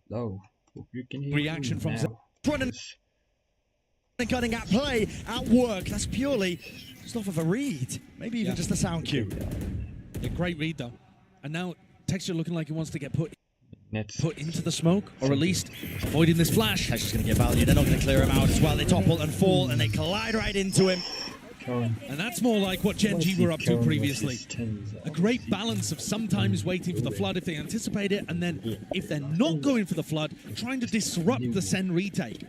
low. Hope you can hear Reaction from Zekken. And cutting at play, at work. That's purely just off of a read. Maybe even just a sound cue. A great read though. And now Texture looking like he wants to get put into the smoke, or at least avoiding this flash. Texture's going to get value. They're not going to clear him out as well. They topple and fall, and they collide right into him. And that's more like what Gen G were up to previously. A great balance of sometimes waiting for the flood if they anticipate it, and then if they're not going for the flood, trying to disrupt the Sen retake.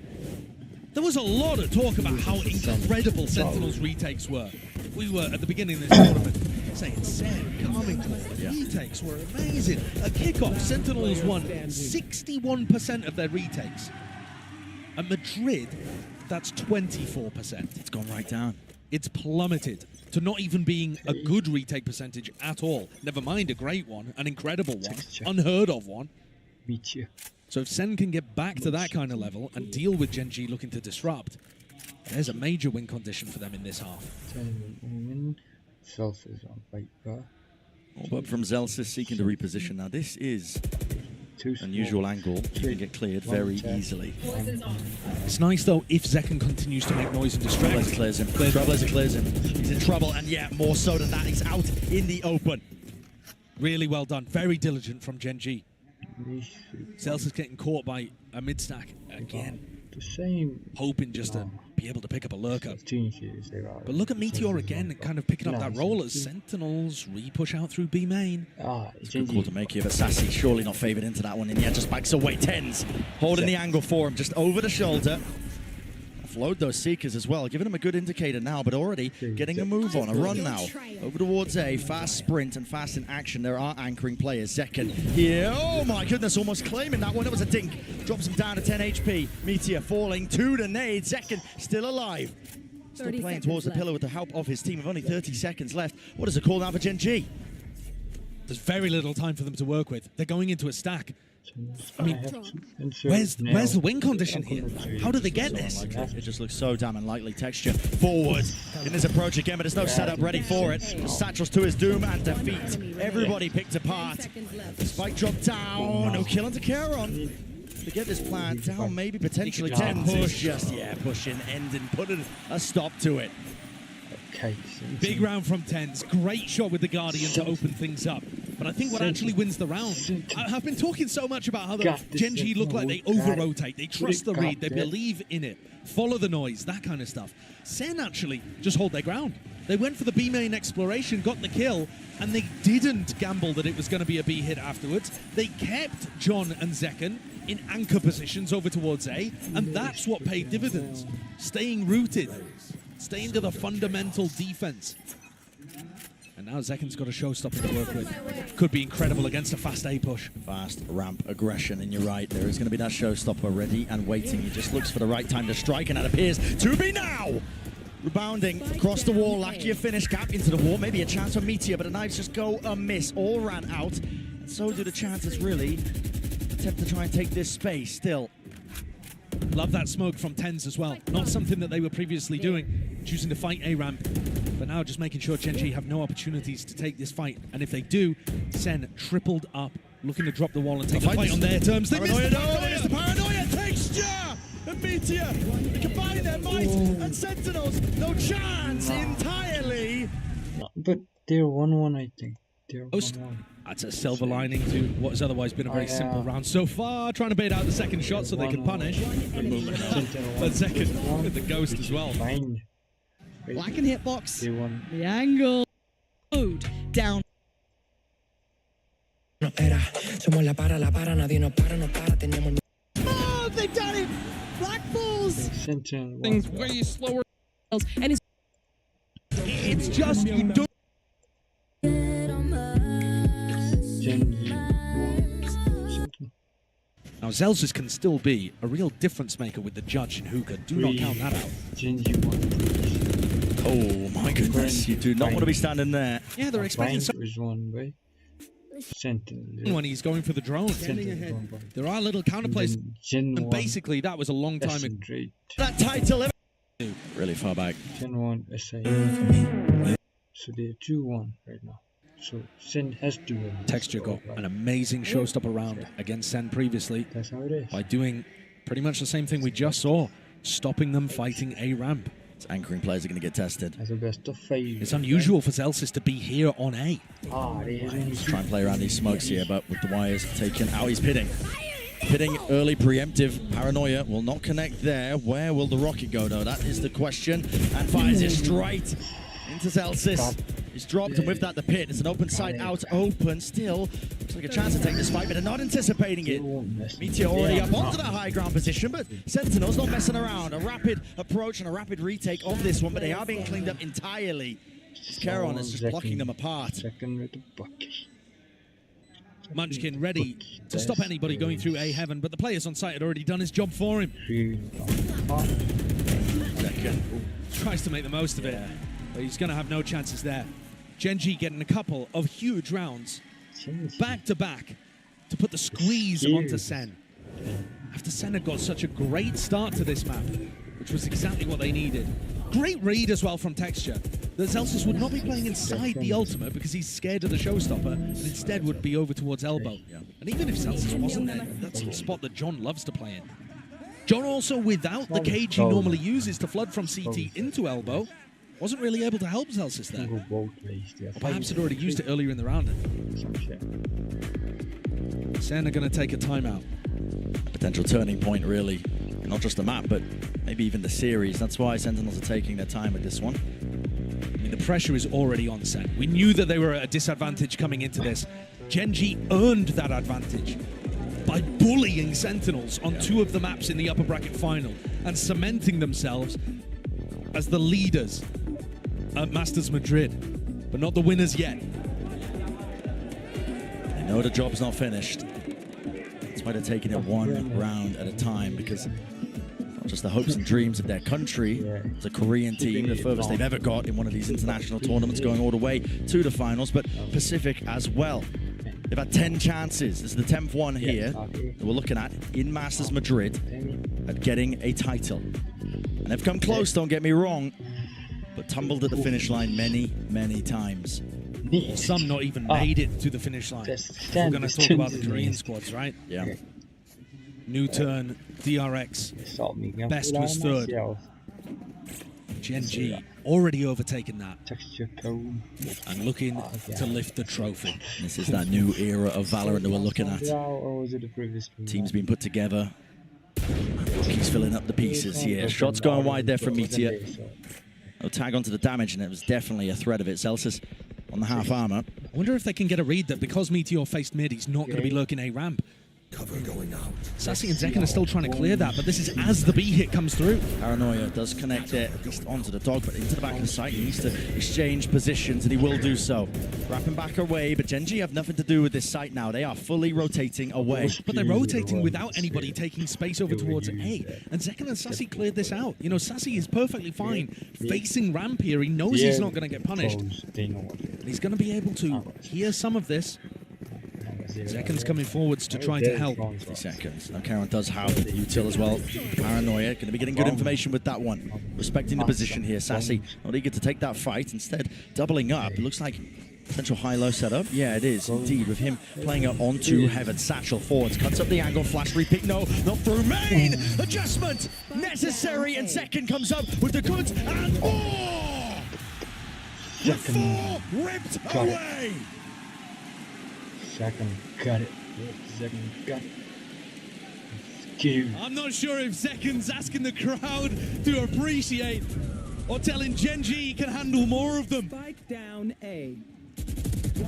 There was a lot of talk about how incredible Sentinels retakes were. We were, at the beginning of this tournament, saying Sen, calming, retakes were amazing. At kickoff, Sentinels won 61% of their retakes. At Madrid, that's 24%. It's gone right down. It's plummeted to not even being a good retake percentage at all. Never mind a great one, an incredible one, unheard of one. Meteor. So if Sen can get back to that kind of level and deal with Gen G looking to disrupt, there's a major win condition for them in this half. Zellsis on Viper. But from Zellsis seeking to reposition. Now this is an unusual angle. You can get cleared very easily. It's nice though if Zekken continues to make noise and distract. Trailblazer clears him. Trailblazer clears him. He's in trouble, and yeah, more so than that, he's out in the open. Really well done. Very diligent from Gen G. Zellsis getting caught by a mid-stack again. The same. Hoping just to be able to pick up a lurker. But look at Meteor again, kind of picking up that role as Sentinels re-push out through B main. It's a good call to make here, but Sacy surely not favoured into that one, and yeah, just backs away. TenZ holding the angle for him, just over the shoulder. Offload those Seekers as well, giving him a good indicator now, but already getting a move on, a run now. Over towards A, fast sprint and fast in action. There are anchoring players. Zekken here, oh my goodness, almost claiming that one. It was a dink. Drops him down to 10 HP. Meteor falling to the nade. Zekken still alive. Still playing towards the pillar with the help of his team with only 30 seconds left. What is the call now for Gen G? There's very little time for them to work with. They're going into a stack. I mean, where's the win condition here? How do they get this? It just looks so damn unlikely. Texture forward in his approach again, but there's no setup ready for it. Satchel's to his doom and defeat. Everybody picked apart. Spike dropped down. No kill onto Karon. To get this plant down, maybe potentially TenZ. Push, just push in, end and put a stop to it. Big round from TenZ. Great shot with the Guardian to open things up. But I think what actually wins the round, I've been talking so much about how the Gen G look like they over-rotate, they trust the read, they believe in it, follow the noise, that kind of stuff. Sen actually just hold their ground. They went for the B main exploration, got the kill, and they didn't gamble that it was going to be a B hit afterwards. They kept John and Zekken in anchor positions over towards A, and that's what paid dividends. Staying rooted, staying to the fundamental defense. And now Zekken's got a showstopper to work with. Could be incredible against a fast A push. Fast ramp aggression, and you're right, there is going to be that showstopper ready and waiting. He just looks for the right time to strike, and that appears to be now! Rebounding across the wall, Lakia finish gap into the wall. Maybe a chance for Meteor, but the knives just go amiss. All ran out, and so do the chances really. Attempt to try and take this space still. Love that smoke from TenZ as well. Not something that they were previously doing, choosing to fight A ramp, but now just making sure Gen G have no opportunities to take this fight. And if they do, Sen tripled up, looking to drop the wall and take the fight on their terms. They missed the paranoia! Texture! And Meteor! They combine their might, and Sentinels, no chance entirely! But they're 1-1, I think. They're 1-1. That's a silver lining to what has otherwise been a very simple round so far. Trying to bait out the second shot so they can punish. But Zekken with the ghost as well. Black and hitbox. The angle. Down. Oh, they've done it! Black Bulls! Things way slower. And it's just you don't. Now Zellsis can still be a real difference maker with the judge in hookah. Do not count that out. Oh my goodness, you do not want to be standing there. Yeah, they're expecting some Sentinel. when he's going for the drone. There are little counterplays, and basically that was a long time ago. That title really far back. Gen 1 SA. So they're 2-1 right now. So Sen has to win. Texture got an amazing showstopper round against Sen previously That's how it is. by doing pretty much the same thing we just saw, stopping them fighting A ramp. Its anchoring players are going to get tested. That's the best of 5. It's unusual for Zellsis to be here on A. He's trying to play around these smokes here, but with the wires taken out, he's pitting. Pitting early preemptive. Paranoia will not connect there. Where will the rocket go, though? That is the question. And fires it straight into Zellsis. He's dropped, and with that, the pit. It's an open site out, open. Still, looks like a chance to take this fight, but they're not anticipating it. Meteor already up onto that high ground position, but Sentinels not messing around. A rapid approach and a rapid retake of this one, but they are being cleaned up entirely. Karon is just blocking them apart. Second with the bucket. Munchkin ready to stop anybody going through A heaven, but the players on site had already done his job for him. Zekken Tries to make the most of it, but he's going to have no chances there. Gen G getting a couple of huge rounds back to back to put the squeeze onto Sen. After Sen had got such a great start to this map, which was exactly what they needed. Great read as well from Texture. That Zellsis would not be playing inside the ultimate because he's scared of the showstopper, and instead would be over towards elbow. And even if Zellsis wasn't there, that's the spot that John loves to play in. John also, without the cage he normally uses to flood from CT into elbow, wasn't really able to help Zellsis there. Or perhaps had already used it earlier in the round. Sen are going to take a timeout. potential turning point, really. Not just the map, but maybe even the series. That's why Sentinels are taking their time with this one. I mean, the pressure is already on Sen. We knew that they were at a disadvantage coming into this. Gen G earned that advantage by bullying Sentinels on two of the maps in the upper bracket final and cementing themselves as the leaders at Masters Madrid, but not the winners yet. They know the job's not finished. That's why they're taking it one round at a time, because not just the hopes and dreams of their country. It's a Korean team, the furthest they've ever got in one of these international tournaments, going all the way to the finals, but Pacific as well. They've had 10 chances. This is the 10th one here that we're looking at in Masters Madrid at getting a title. And they've come close, don't get me wrong, but tumbled at the finish line many, many times. Well, some not even made it to the finish line. We're going to talk about the Korean squads, right? Yeah. New turn, DRX. Best was third. Gen G already overtaken that and looking to lift the trophy. This is that new era of Valorant that we're looking at. Teams being put together. He's filling up the pieces here. Shots going wide there from Meteor. No tag onto the damage, and it was definitely a threat of it. Zellsis on the half armor. I wonder if they can get a read that because Meteor faced mid, he's not going to be lurking A ramp. Cover going out. Sacy and Zekken are still trying to clear that, but this is as the B hit comes through. Paranoia does connect it, at least onto the dog, but into the back of the site. He needs to exchange positions, and he will do so. Wrapping back away, but Gen G have nothing to do with this site now. They are fully rotating away. But they're rotating without anybody taking space over towards A. And Zekken and Sacy cleared this out. You know, Sacy is perfectly fine facing ramp here. He knows he's not going to get punished. He's going to be able to hear some of this. Zekken's coming forwards to try to help. 50 seconds. Now Karon does have the util as well. Paranoia, going to be getting good information with that one. Respecting the position here. Sacy not eager to take that fight. Instead, doubling up. It looks like potential high-low setup. Yeah, it is indeed, with him playing it onto Heaven. Satchel forwards, cuts up the angle, flash repick. No, not through main. Adjustment necessary, and Zekken comes up with the goods and more. The four ripped away. Zekken got it. Zekken got it. I'm not sure if Zekken's asking the crowd to appreciate or telling Gen G he can handle more of them. Spike down A.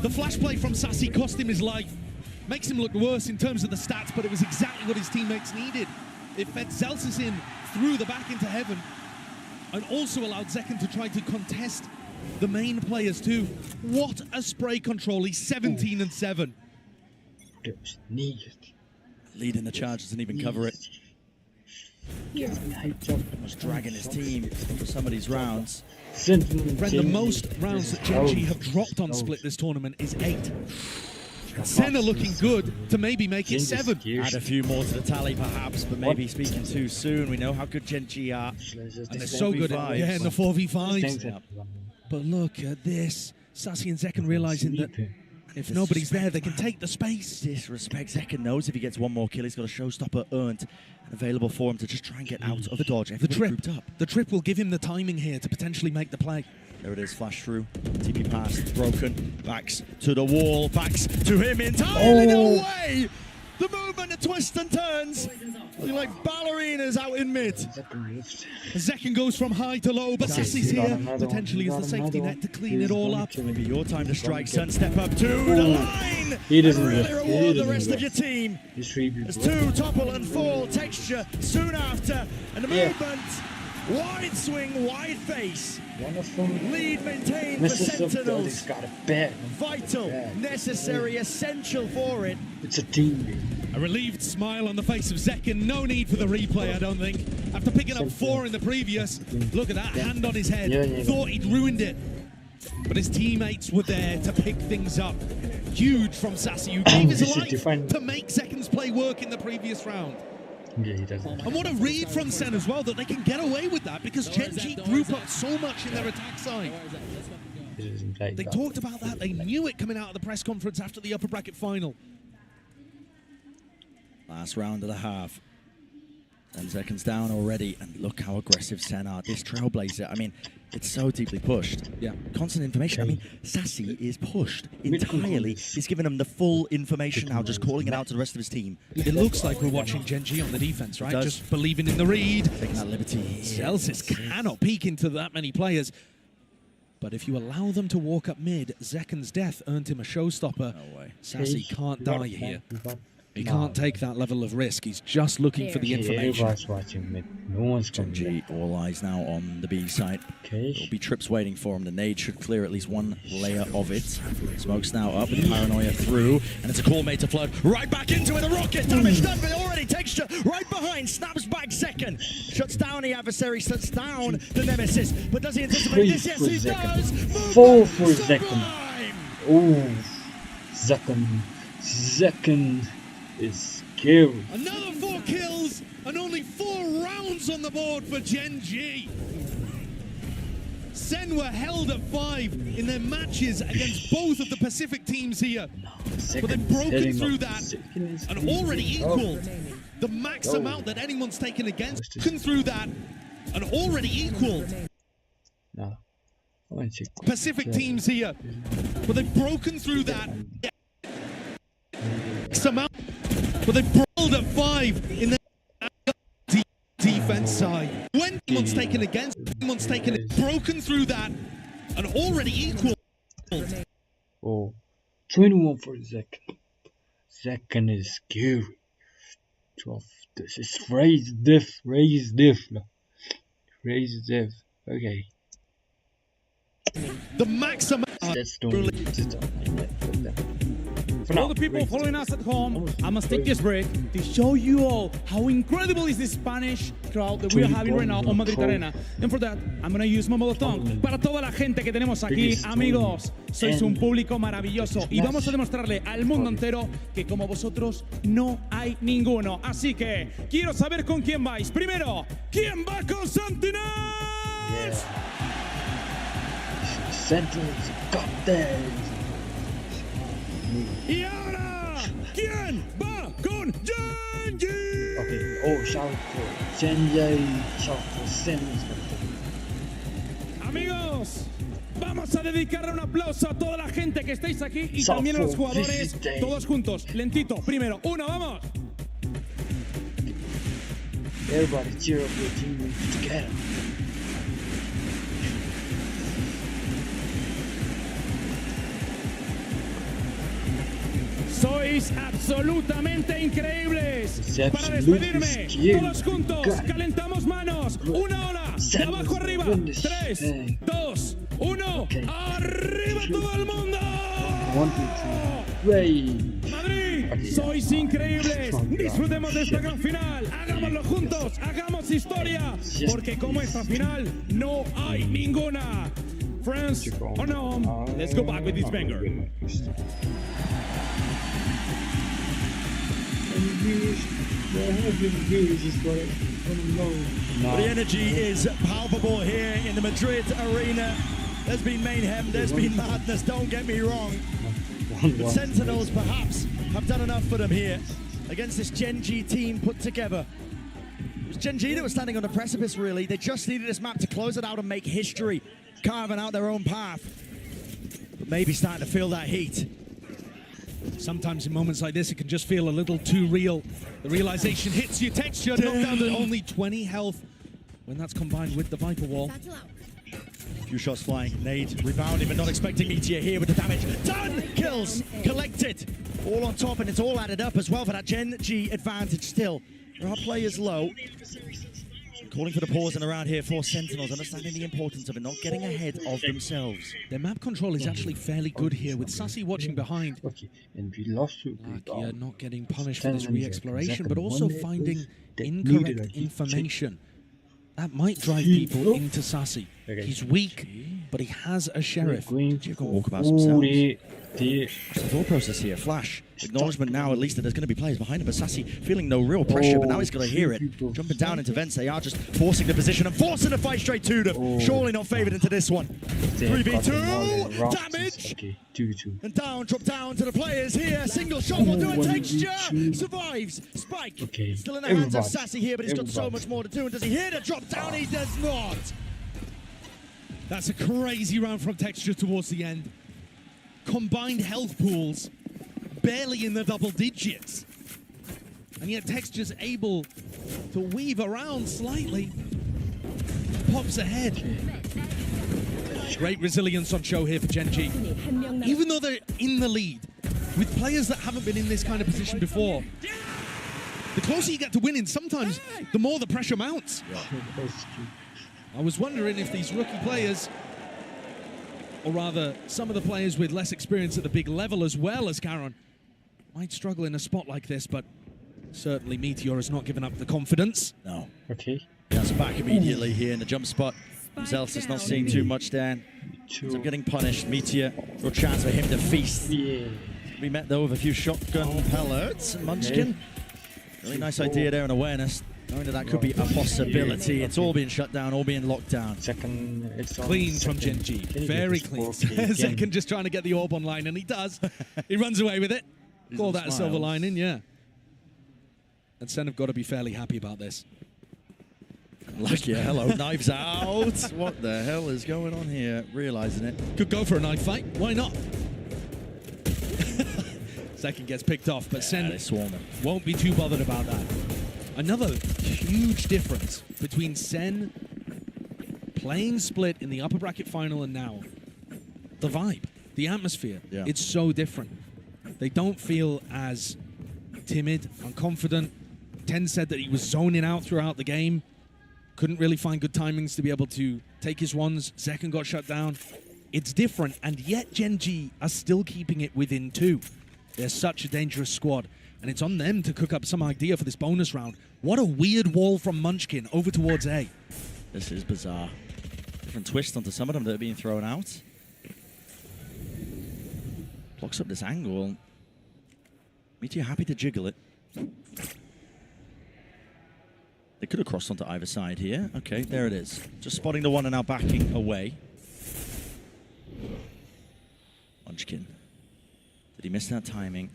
The flash play from Sacy cost him his life. Makes him look worse in terms of the stats, but it was exactly what his teammates needed. It fed Zellsis in through the back into Heaven and also allowed Zekken to try to contest the main players too. What a spray control. He's 17 and 7. Leading the charge, doesn't even cover it. Was dragging his team for some of these rounds. Brent, the most rounds that Gen G have dropped on split this tournament is 8. Sen are looking good to maybe make it 7. Add a few more to the tally perhaps, but maybe speaking too soon. We know how good Gen G are. And they're so good in the 4v5s. But look at this. Sacy and Zekken realizing that if nobody's there, they can take the space. Disrespect. Zekken knows if he gets one more kill, he's got a showstopper earned and available for him to just try and get out of the dodge. Everybody grouped up. The trip will give him the timing here to potentially make the play. There it is, flash through. TP pass, broken. Backs to the wall, backs to him entirely. No way! The movement, the twists and turns. Looking like ballerinas out in mid. Zekken goes from high to low, but Sacy's here. Potentially as the safety net to clean it all up. Maybe your time to strike, son. Step up to the line. He doesn't really rest. reward the rest of your team. There's two topple and fall texture soon after. And the movement, wide swing, wide face. One of them lead maintained for Sentinels. He's got a bad. Vital, necessary, essential for it. It's a team game. A relieved smile on the face of Zekken. No need for the replay, I don't think. After picking up 4 in the previous, look at that hand on his head. Thought he'd ruined it. But his teammates were there to pick things up. Huge from Sacy, who gave his life to make Zekken's play work in the previous round. Yeah, he doesn't. And what a read from Sen as well, that they can get away with that because Gen G group up so much in their attack side. They talked about that, they knew it coming out of the press conference after the upper bracket final. Last round of the half. 10 seconds down already, and look how aggressive Sen are. This Trailblazer, I mean, it's so deeply pushed. Yeah. Constant information. I mean, Sacy is pushed entirely. He's giving them the full information now, just calling it out to the rest of his team. It looks like we're watching Gen G on the defense, right? Just believing in the read. Taking that liberty. Zellsis cannot peek into that many players. But if you allow them to walk up mid, Zekken's death earned him a showstopper. No way. Sacy can't die here. He can't take that level of risk. He's just looking for the information. Everybody's watching mid. No one's coming. Gen G, all eyes now on the B side. There'll be trips waiting for him. The nade should clear at least one layer of it. Smoke's now up, and Paranoia through. And it's a call made to flood. Right back into it. A rocket. Damage done, but already texture right behind. Snaps back Zekken. Shuts down the adversary, shuts down the nemesis. But does he anticipate this? Yes, he does. 4 for Zekken. Oh, Zekken is scary. Another 4 kills and only 4 rounds on the board for Gen G. Sen were held at 5 in their matches against both of the Pacific teams here. But they've broken through that and already equaled the max amount that anyone's taken against. Broken through that and already equaled Pacific teams here. But they've broken through that amount. But they brawled at 5 in the defense side. When anyone's taken against, anyone's taken it, broken through that, and already equal. Oh, 21 for Zekken. Zekken is scary. 12. This is raise diff. Okay. The maximum. That's the For all the people following us at home, I must take this break to show you all how incredible is the Spanish crowd that we are having right now on Madrid Arena. And for that, I'm going to use my mother tongue. Para toda la gente que tenemos aquí, amigos, sois un público maravilloso y vamos a demostrarle al mundo entero que como vosotros no hay ninguno. Así que quiero saber con quién vais. Primero, ¿quién va con Sentinels? Sentinels got that. Y ahora, ¿quién va con Gen G? Okay, oh, shout for Gen G, shout for Sentinels. Amigos, vamos a dedicarle un aplauso a toda la gente que estáis aquí y también a los jugadores, todos juntos, lentito. Primero, 1, vamos. Everybody cheer up your team together. Sois absolutamente increíbles. Para despedirme, todos juntos, calentamos manos. 1 hora, de abajo arriba. 3, 2, 1, arriba todo el mundo. Madrid, sois increíbles. Disfrutemos de esta gran final. Hagámoslo juntos, hagamos historia. Porque como esta final, no hay ninguna. Friends, on home, let's go back with this banger. The energy is palpable here in the Madrid arena. There's been mayhem, there's been madness, don't get me wrong. But Sentinels perhaps have done enough for them here against this Gen G team put together. It was Gen G that was standing on the precipice, really. They just needed this map to close it out and make history, carving out their own path. But maybe starting to feel that heat. Sometimes in moments like this, it can just feel a little too real. The realization hits you. Texture knocked down to only 20 health when that's combined with the Viper wall. Few shots flying, nade, rebounding, but not expecting Meteor here with the damage. Done! Kills, collected, all on top, and it's all added up as well for that Gen G advantage still. There are players low. Calling for the pause and around here for Sentinels, understanding the importance of it, not getting ahead of themselves. Their map control is actually fairly good here, with Sacy watching behind. And we lost Lakia not getting punished for this re-exploration, but also finding incorrect information. That might drive people into Sacy. He's weak, but he has a sheriff. Walkabouts themselves. The thought process here, flash, acknowledgement now at least that there's going to be players behind him, but Sacy feeling no real pressure, but now he's got to hear it. Jumping down into vents, they are just forcing the position and forcing the fight straight to them. Surely not favoured into this one. 3v2, damage, and down, drop down to the players here. Single shot will do it, Texture, survives, Spike, still in the hands of Sacy here, but he's got so much more to do, and does he hear the drop down? He does not. That's a crazy round from Texture towards the end. Combined health pools barely in the double digits, and yet Texture's able to weave around slightly, pops ahead. Great resilience on show here for Gen G. Even though they're in the lead with players that haven't been in this kind of position before, the closer you get to winning, sometimes the more the pressure mounts. I was wondering if these rookie players, or rather, some of the players with less experience at the big level as well as Karon, might struggle in a spot like this, but certainly Meteor has not given up the confidence. No. That's back immediately here in the jump spot. Zellsis not seeing too much down. So getting punished. Meteor, real chance for him to feast. We met though with a few shotgun pellets. Munchkin, really nice idea there and awareness. Knowing that could be a possibility. It's all being shut down, all being locked down. Clean from Gen G. Very clean. Zekken just trying to get the orb online, and he does. He runs away with it. Call that a silver lining, yeah. And Sen have got to be fairly happy about this. Lakia, hello, knives out. What the hell is going on here? Realizing it. Could go for a knife fight. Why not? Zekken gets picked off, but Sen won't be too bothered about that. Another huge difference between Sen playing Split in the upper bracket final and now. The vibe, the atmosphere, it's so different. They don't feel as timid and confident. TenZ said that he was zoning out throughout the game. Couldn't really find good timings to be able to take his ones. Zekken got shut down. It's different, and yet Gen G are still keeping it within 2. They're such a dangerous squad. And it's on them to cook up some idea for this bonus round. What a weird wall from Munchkin over towards A. This is bizarre. Different twist onto some of them that are being thrown out. Blocks up this angle. Meteor happy to jiggle it. They could have crossed onto either side here. Okay, there it is. Just spotting the one and now backing away. Munchkin. Did he miss that timing?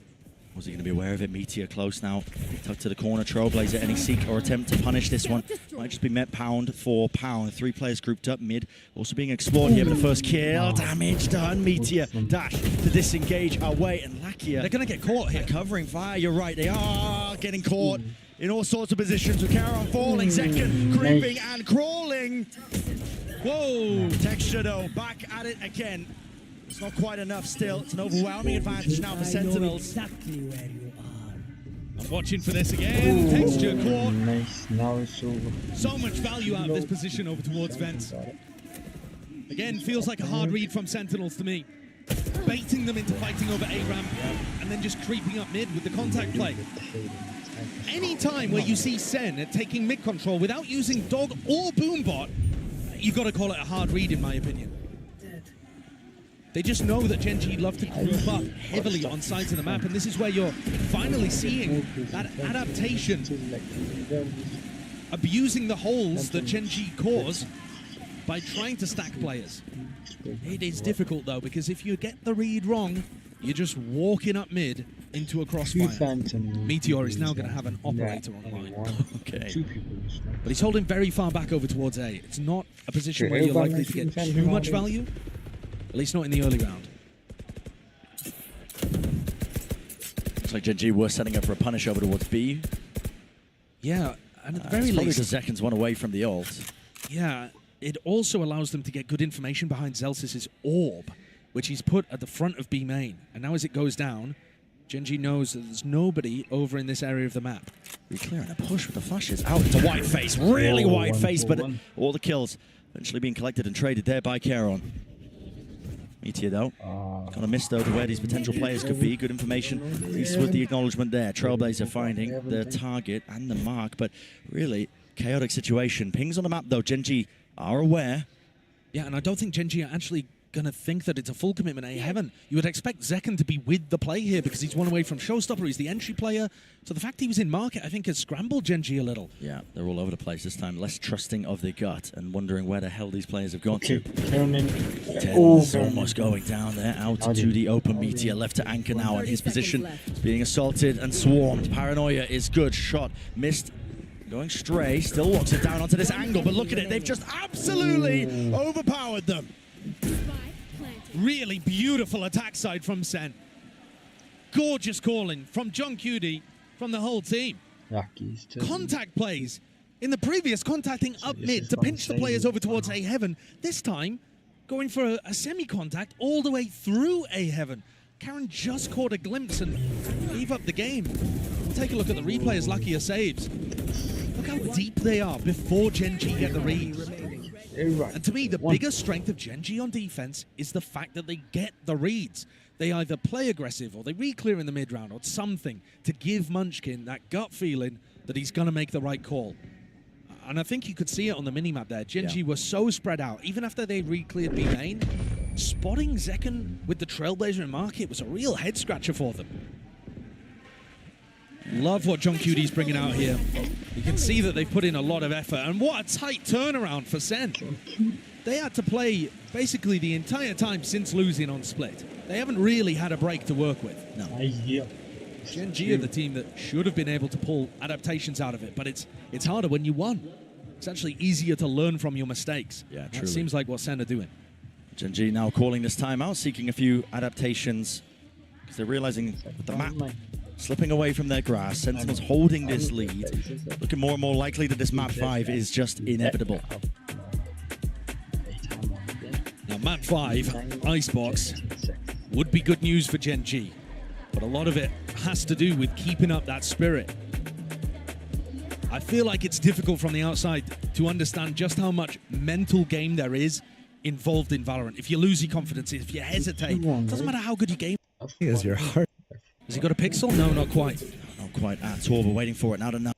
Was he going to be aware of it? Meteor close now. Tucked to the corner. Trailblazer, any seek or attempt to punish this one. Might just be met pound for pound. 3 players grouped up mid. Also being explored here, but the first kill. Damage done. Meteor dash to disengage away. And Lakia, they're going to get caught here. Covering fire. You're right. They are getting caught in all sorts of positions with Karon falling. Zekken creeping and crawling. Whoa. Texture though. Back at it again. It's not quite enough still. It's an overwhelming advantage now for Sentinels. Exactly where you are. I'm watching for this again. Texture caught. Nice. Now it's over. So much value out of this position over towards vents. Again, feels like a hard read from Sentinels to me. Baiting them into fighting over A ramp and then just creeping up mid with the contact play. Any time where you see Sen taking mid control without using Dog or Boombot, you've got to call it a hard read in my opinion. They just know that Gen G love to group up heavily on sides of the map, and this is where you're finally seeing that adaptation, abusing the holes that Gen G cause by trying to stack players. It is difficult though, because if you get the read wrong, you're just walking up mid into a crossfire. Meteor is now going to have an operator online. Okay. But he's holding very far back over towards A. It's not a position where you're likely to get too much value, at least not in the early round. Looks like Gen G were setting up for a punish over towards B. Yeah, and at the very least, least, the Zekken's one away from the ult. Yeah, it also allows them to get good information behind Zellsis' orb, which he's put at the front of B main. And now as it goes down, Gen G knows that there's nobody over in this area of the map. Be clear and a push with the flashes out into white face, really wide face, but all the kills eventually being collected and traded there by Karon. Meteor though, kind of missed though to where these potential players could be. Good information, at least with the acknowledgement there. Trailblazer finding the target and the mark, but really chaotic situation. Pings on the map though, Gen G are aware. Yeah, and I don't think Gen G are actually going to think that it's a full commitment A heaven. You would expect Zekken to be with the play here because he's one away from Showstopper, he's the entry player. So the fact he was in market, I think, has scrambled Gen G a little. Yeah, they're all over the place this time, less trusting of their gut and wondering where the hell these players have gone to. TenZ almost going down there, out to the open. Meteor left to anchor now, and his position is being assaulted and swarmed. Paranoia is good, shot, missed. Going stray, still walks it down onto this angle, but look at it, they've just absolutely overpowered them. Really beautiful attack side from Sen. Gorgeous calling from johnQT, from the whole team. Contact plays. In the previous, contacting up mid to pinch the players over towards A heaven. This time, going for a semi-contact all the way through A heaven. Karon just caught a glimpse and gave up the game. Take a look at the replay as Lakia saves. Look how deep they are before Gen G get the read. And to me, the biggest strength of Gen G on defense is the fact that they get the reads. They either play aggressive or they re-clear in the mid-round or something to give Munchkin that gut feeling that he's going to make the right call. And I think you could see it on the minimap there. Gen G were so spread out. Even after they re-cleared B main, spotting Zekken with the Trailblazer in market was a real head-scratcher for them. Love what johnQT's bringing out here. You can see that they've put in a lot of effort, and what a tight turnaround for Sen. They had to play basically the entire time since losing on Split. They haven't really had a break to work with. No. Gen G are the team that should have been able to pull adaptations out of it, but it's harder when you won. It's actually easier to learn from your mistakes. Yeah, That seems like what Sen are doing. Gen G now calling this timeout, seeking a few adaptations, because they're realizing with the map slipping away from their grasp, Sentinels holding this lead, looking more and more likely that this map 5 is just inevitable. Now map 5, Icebox, would be good news for Gen G, but a lot of it has to do with keeping up that spirit. I feel like it's difficult from the outside to understand just how much mental game there is involved in Valorant. If you lose your confidence, if you hesitate, it doesn't matter how good your game is. Your heart. Has he got a pixel? No, not quite. Not quite at all. We're waiting for it now to know.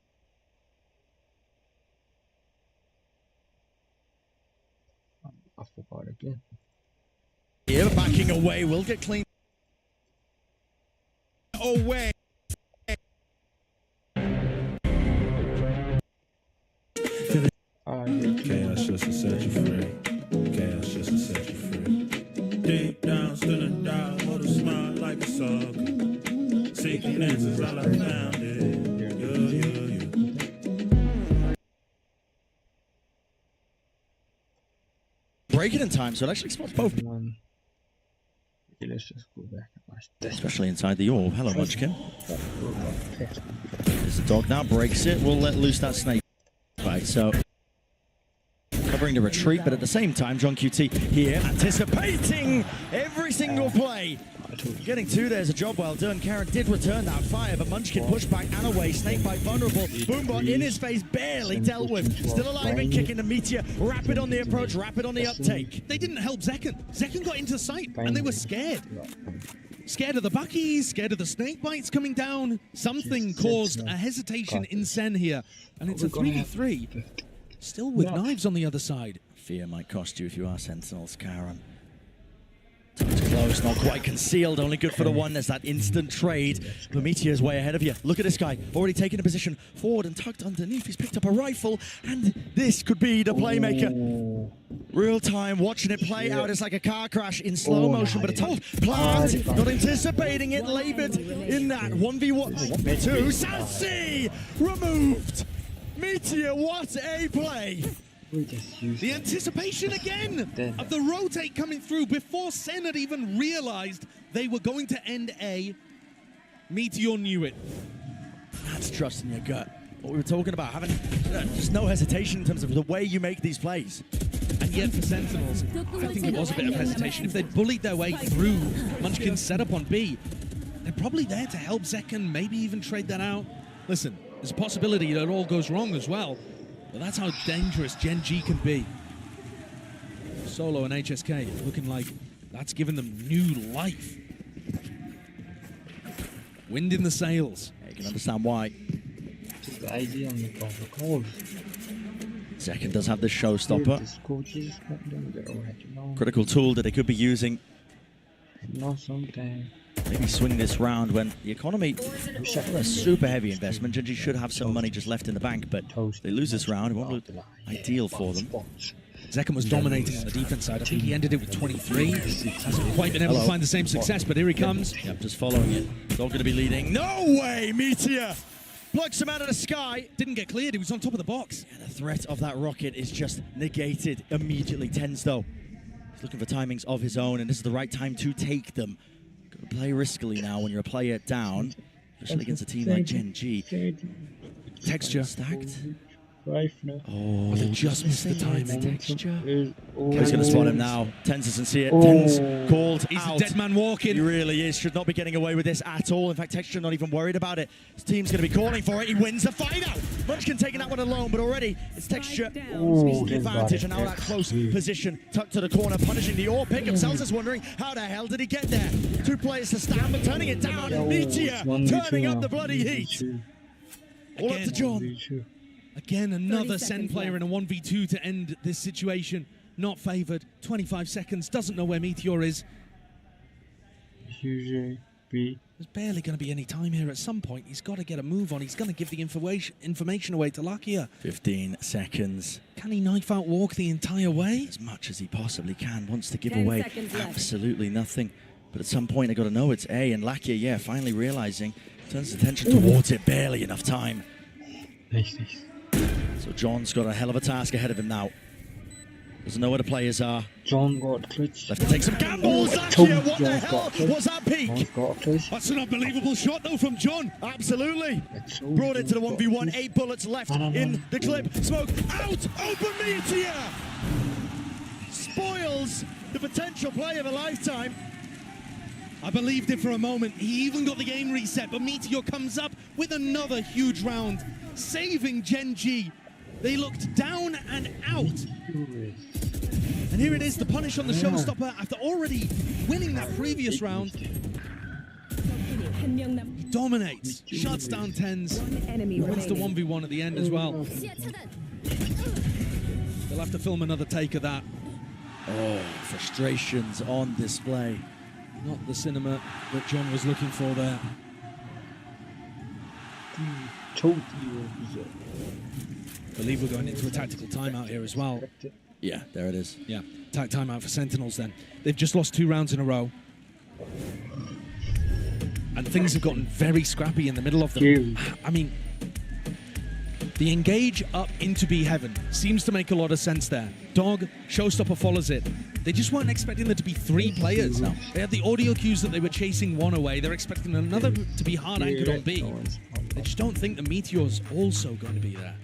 Here, backing away, will get clean. Away. Chaos just to set you free. Chaos just to set you free. Deep down, still in doubt, what a smile like a song. Seeking answers, all I found it. Break it in time, so it actually spots both. Let's just go back and watch this. Especially inside the orb. Hello, Munchkin. There's the dog now, breaks it. We'll let loose that snake. Right, so covering the retreat, but at the same time, johnQT here anticipating every single play. Getting two, there's a job well done. Karon did return that fire, but Munchkin pushed back and away. Snakebite vulnerable. Boombot in his face, barely dealt with. Still alive and kicking the Meteor. Rapid on the approach, rapid on the uptake. They didn't help Zekken. Zekken got into sight, and they were scared. Scared of the buckies, scared of the snake bites coming down. Something caused a hesitation in Sen here, and it's a 3v3. Still with knives on the other side. Fear might cost you if you are Sentinels, Karon. It's close, not quite concealed, only good for the one. There's that instant trade. The Meteor's way ahead of you. Look at this guy, already taking a position forward and tucked underneath. He's picked up a rifle, and this could be the playmaker. Real time, watching it play out. It's like a car crash in slow motion, but a tough plant. Not anticipating it, labored in that 1v1, 1v2. Sacy removed. Meteor, what a play. The anticipation again of the rotate coming through before Sen had even realized they were going to end A. Meteor knew it. That's trusting your gut. What we were talking about, having just no hesitation in terms of the way you make these plays. And yet for Sentinels, I think it was a bit of hesitation. If they'd bullied their way through Munchkin's setup on B, they're probably there to help Zekken, maybe even trade that out. Listen, there's a possibility that it all goes wrong as well, but that's how dangerous Gen G can be. Solo and HSK looking like that's given them new life. Wind in the sails. You can understand why. Zekken does have the showstopper. Critical tool that they could be using. Maybe swing this round when the economy a super heavy investment. Gen G should have some money just left in the bank, but they lose this round. It won't look ideal for them. Zekken was dominating on the defense side. I think he ended it with 23. Hasn't quite been able to find the same success, but here he comes. Yep, just following it. It's all going to be leading. No way, Meteor! Plucks him out of the sky. Didn't get cleared, he was on top of the box. And the threat of that rocket is just negated immediately. TenZ, though, he's looking for timings of his own, and this is the right time to take them. Got to play riskily now when you're a player down, especially against a team like Gen G. Texture. Stacked. Oh, they just missed the timing. Texture. He's going to spot him now. TenZ doesn't see it. TenZ called He's out. a dead man walking. He really is. Should not be getting away with this at all. In fact, Texture not even worried about it. His team's going to be calling for it. He wins the fight out. Munchkin taking that one alone, but already it's Texture the advantage. And now that close position tucked to the corner, punishing the AWP pick. Zellsis wondering how the hell did he get there? Two players to stand, but turning it down. And Meteor turning up the bloody heat. All up to John. Again, another Sen player in a 1v2 to end this situation. Not favored. 25 seconds. Doesn't know where Meteor is. There's barely going to be any time here. At some point, he's got to get a move on. He's going to give the information away to Lakia. 15 seconds. Can he knife out walk the entire way? As much as he possibly can. Wants to give away absolutely nothing. But at some point, they got to know it's A. And Lakia, yeah, finally realizing, turns his attention towards it. Barely enough time. So John's got a hell of a task ahead of him now. Doesn't know where the players are. John got clutch. Left to take some gambles. Lakia, what the hell was that peak? That's an unbelievable shot, though, from John. Absolutely. Brought it to the 1v1. 8 bullets left in the clip. Smoke out. Open Meteor. Spoils the potential play of a lifetime. I believed it for a moment. He even got the game reset, but Meteor comes up with another huge round, saving Gen G. They looked down and out. And here it is, the punish on the showstopper after already winning that previous round. He dominates, shuts down TenZ, wins the 1v1 at the end as well. They'll have to film another take of that. Oh, frustrations on display. Not the cinema that John was looking for there. I believe we're going into a tactical timeout here as well. Yeah, there it is. Yeah, timeout for Sentinels then. They've just lost 2 rounds in a row. And things have gotten very scrappy in the middle of them. I mean, the engage up into B heaven seems to make a lot of sense there. Dog, showstopper follows it. They just weren't expecting there to be 3 players. No. They had the audio cues that they were chasing one away. They're expecting another to be hard anchored on B. They just don't think the Meteor's also going to be there.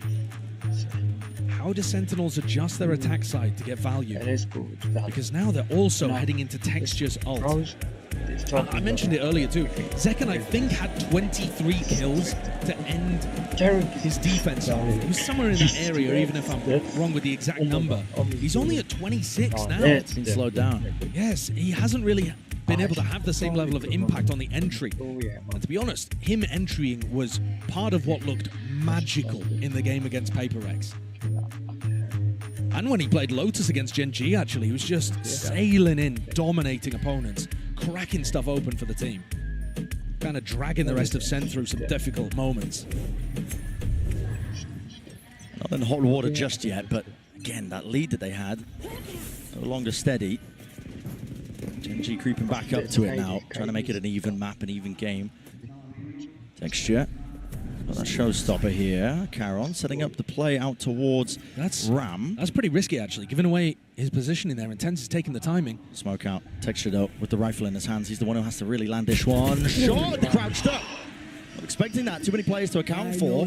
How do Sentinels adjust their attack side to get value? Because now they're also heading into Texture's ult. I mentioned it earlier too. Zekken, I think, had 23 kills to end his defense. He was somewhere in that area, even if I'm wrong with the exact number. He's only at 26 now. It's been slowed down. Yes, he hasn't really been able to have the same level of impact on the entry. And to be honest, him entering was part of what looked magical in the game against PaperX. And when he played Lotus against Gen G, actually, he was just sailing in, dominating opponents, cracking stuff open for the team. Kind of dragging the rest of Sen through some difficult moments. Not in hot water just yet, but again, that lead that they had, no longer steady. Gen G creeping back up to it now, trying to make it an even map, an even game. Texture. Got that showstopper here. Karon setting up the play out towards Ram. That's pretty risky, actually, giving away his positioning there. TenZ is taking the timing. Smoke out. Texture though, with the rifle in his hands. He's the one who has to really land this one. Shot, crouched up. Not expecting that. Too many players to account for.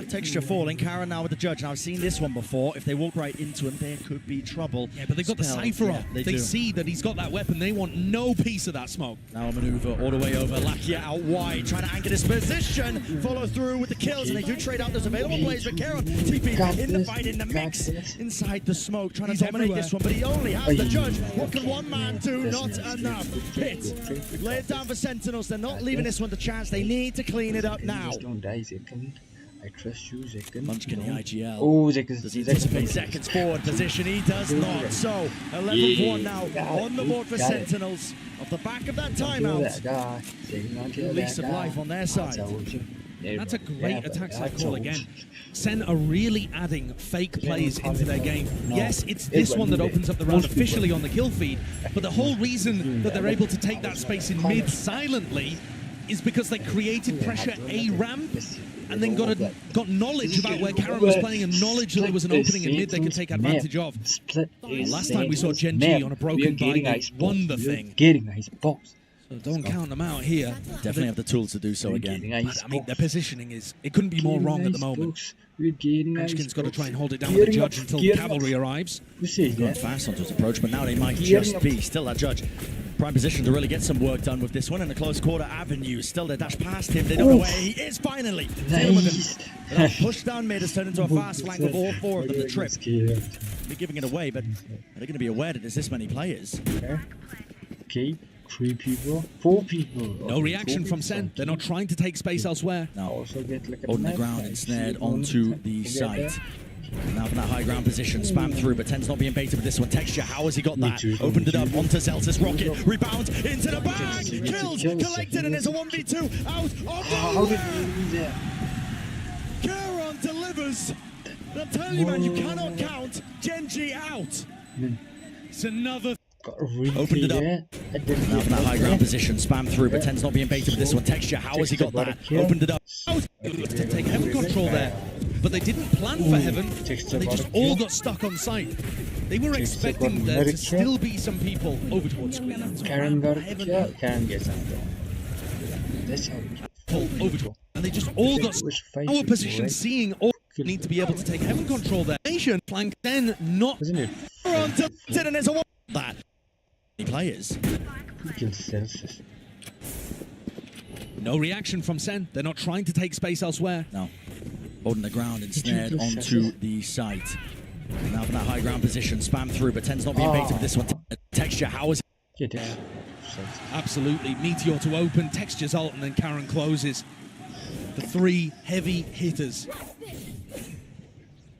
Texture falling. Karon now with the judge. Now I've seen this one before. If they walk right into him, there could be trouble. Yeah, but they've got the Cypher on. They see that he's got that weapon. They want no piece of that smoke. Now a maneuver all the way over. Lakia out wide, trying to anchor this position. Follow through with the kills, and they do trade out those available plays. But Karon, TP in the fight, in the mix, inside the smoke, trying to dominate this one. But he only has the judge. What can one man do? Not enough. Hit. Lay it down for Sentinels. They're not leaving this one to chance. They need to clean it up now. Don't die, Zekken. I trust you, Zekken. Munchkin, the IGL. Oh, Zekken. Does he anticipate Zekken's forward position? He does not. So, 11-1 now on the board for Sentinels. Off the back of that timeout. Lease of life on their side. That's a great attack side call again. Sen are really adding fake plays into their game. Yes, it's this one that opens up the round officially on the kill feed, but the whole reason that they're able to take that space in mid silently is because they created pressure A-ramp and then got knowledge about where Karon was playing and knowledge that there was an opening in mid they could take advantage of. Last time we saw Gen G on a broken bike, they won the thing. So don't count them out here. Definitely have the tools to do so again. But, I mean, their positioning it couldn't be more wrong at the moment. Munchkin's got to try and hold it down with the judge until the cavalry arrives. He's going fast onto his approach, but now they might just be still that judge. Prime position to really get some work done with this one in the close quarter avenue. Still they dash past him. They don't know where he is finally. Push down mid has turned into a fast flank of all four of them. The trip. They're giving it away, but are they going to be aware that there's this many players? Okay. 3 people, 4 people. No reaction from Sen. They're not trying to take space elsewhere. No. Holding the ground and snared onto the site. Now from that high ground position, spam through, but TenZ not being baited with this one. Texture, how has he got that? Opened it up onto Zellsis, rocket, rebound into the bag, kills, collected, and it's a 1v2 out of the way. Karon delivers. I'm telling you, man, you cannot count Gen G out. It's another. Opened it up. Now from that high ground position, spam through, but TenZ not being baited with this one. Texture, how has he got that? Opened it up. To take heaven control there, but they didn't plan for heaven. They just all got stuck on site. They were expecting there to still be some people over towards screen. Karon got it. Karon gets out. That's how we over to, and they just all got our position, seeing all need to be able to take heaven control there. Nation flank then not on to and there's a one that players. No reaction from Sen. They're not trying to take space elsewhere. No. Holding the ground and snared onto the site. Now from that high ground position, spam through, but TenZ not being baited with this one. Texture, how is it? Absolutely. Meteor to open, Texture's ult, and then Karon closes. The 3 heavy hitters.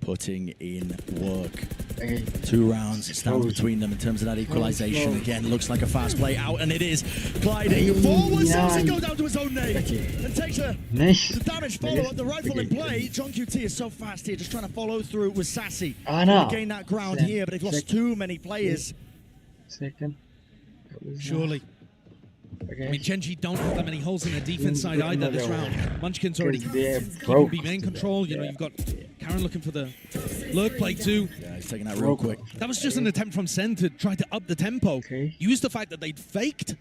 Putting in work. 2 rounds stands between them in terms of that equalization. Again, looks like a fast play out, and it is. Gliding forward, Sacy goes down to his own name and takes the damage follow-up, the rifle in play. johnQT is so fast here, just trying to follow through with Sacy. To gain that ground here, but they've lost too many players. Surely. I mean, Gen G don't have that many holes in their defense side either this round. Munchkin's already keeping B main control. You know, you've got Karon looking for the lurk play too. Yeah, he's taking that real quick. That was just an attempt from Sen to try to up the tempo. Use the fact that they'd faked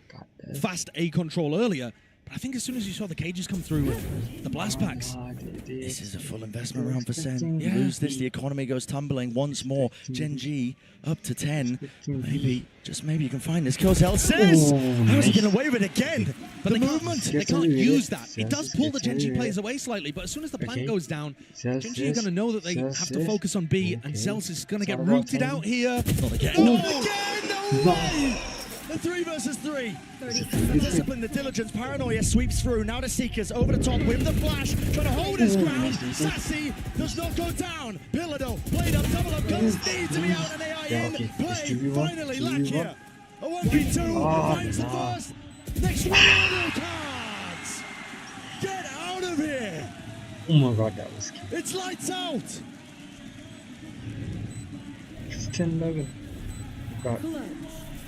fast A control earlier. But I think as soon as you saw the cages come through with the blast packs, this is a full investment round for Sen. You lose this, the economy goes tumbling once more. Gen G up to 10. Maybe, just maybe you can find this kill. Zellsis! How is he getting away with it again? But the movement, they can't use that. It does pull the Gen G players away slightly, but as soon as the plant goes down, Gen G are going to know that they have to focus on B, and Zellsis is going to get rooted out here. Not again. Not again! No way! The 3 versus 3. The discipline, the diligence, paranoia sweeps through. Now the Seekers over the top with the flash, trying to hold his ground. Sacy does not go down. Pillar though, blade up, double up, guns need to be out, and AI in play. Finally, Lakia. A 1v2 finds the first. Next one on the cards. Get out of here. Oh my god, that was cute. It's lights out. 생각은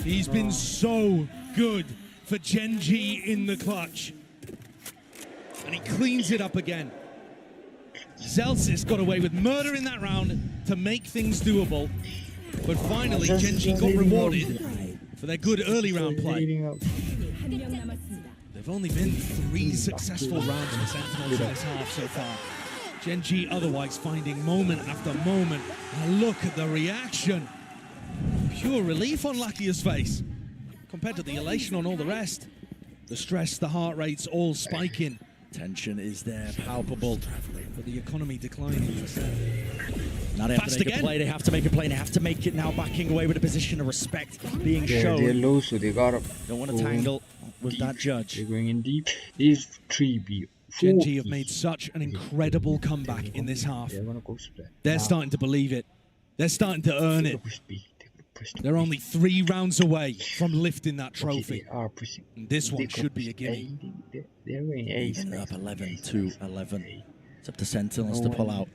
He's been so good for Gen G in the clutch. And he cleans it up again. Zellsis got away with murder in that round to make things doable. But finally, Gen G got rewarded for their good early round play. They've only been 3 successful rounds for Sentinels in this half so far. Gen G otherwise finding moment after moment. And look at the reaction. Pure relief on Lakia's face compared to the elation on all the rest. The stress, the heart rates all spiking. Tension is there, palpable. But the economy declining for Sen. Now they have to make a play, they have to make a play, they have to make it now, backing away with a position of respect being shown. They're low, so they gotta Don't want to tangle with deep. that judge. They're going in deep. These 3B. Gen G have made such an incredible comeback in this half. They're gonna go split. They're starting to believe it. They're starting to earn it. They're only 3 rounds away from lifting that trophy. They are pushing. And this one should be a gimme. They're going ace. Even up 11-11. It's up to Sentinels to pull out.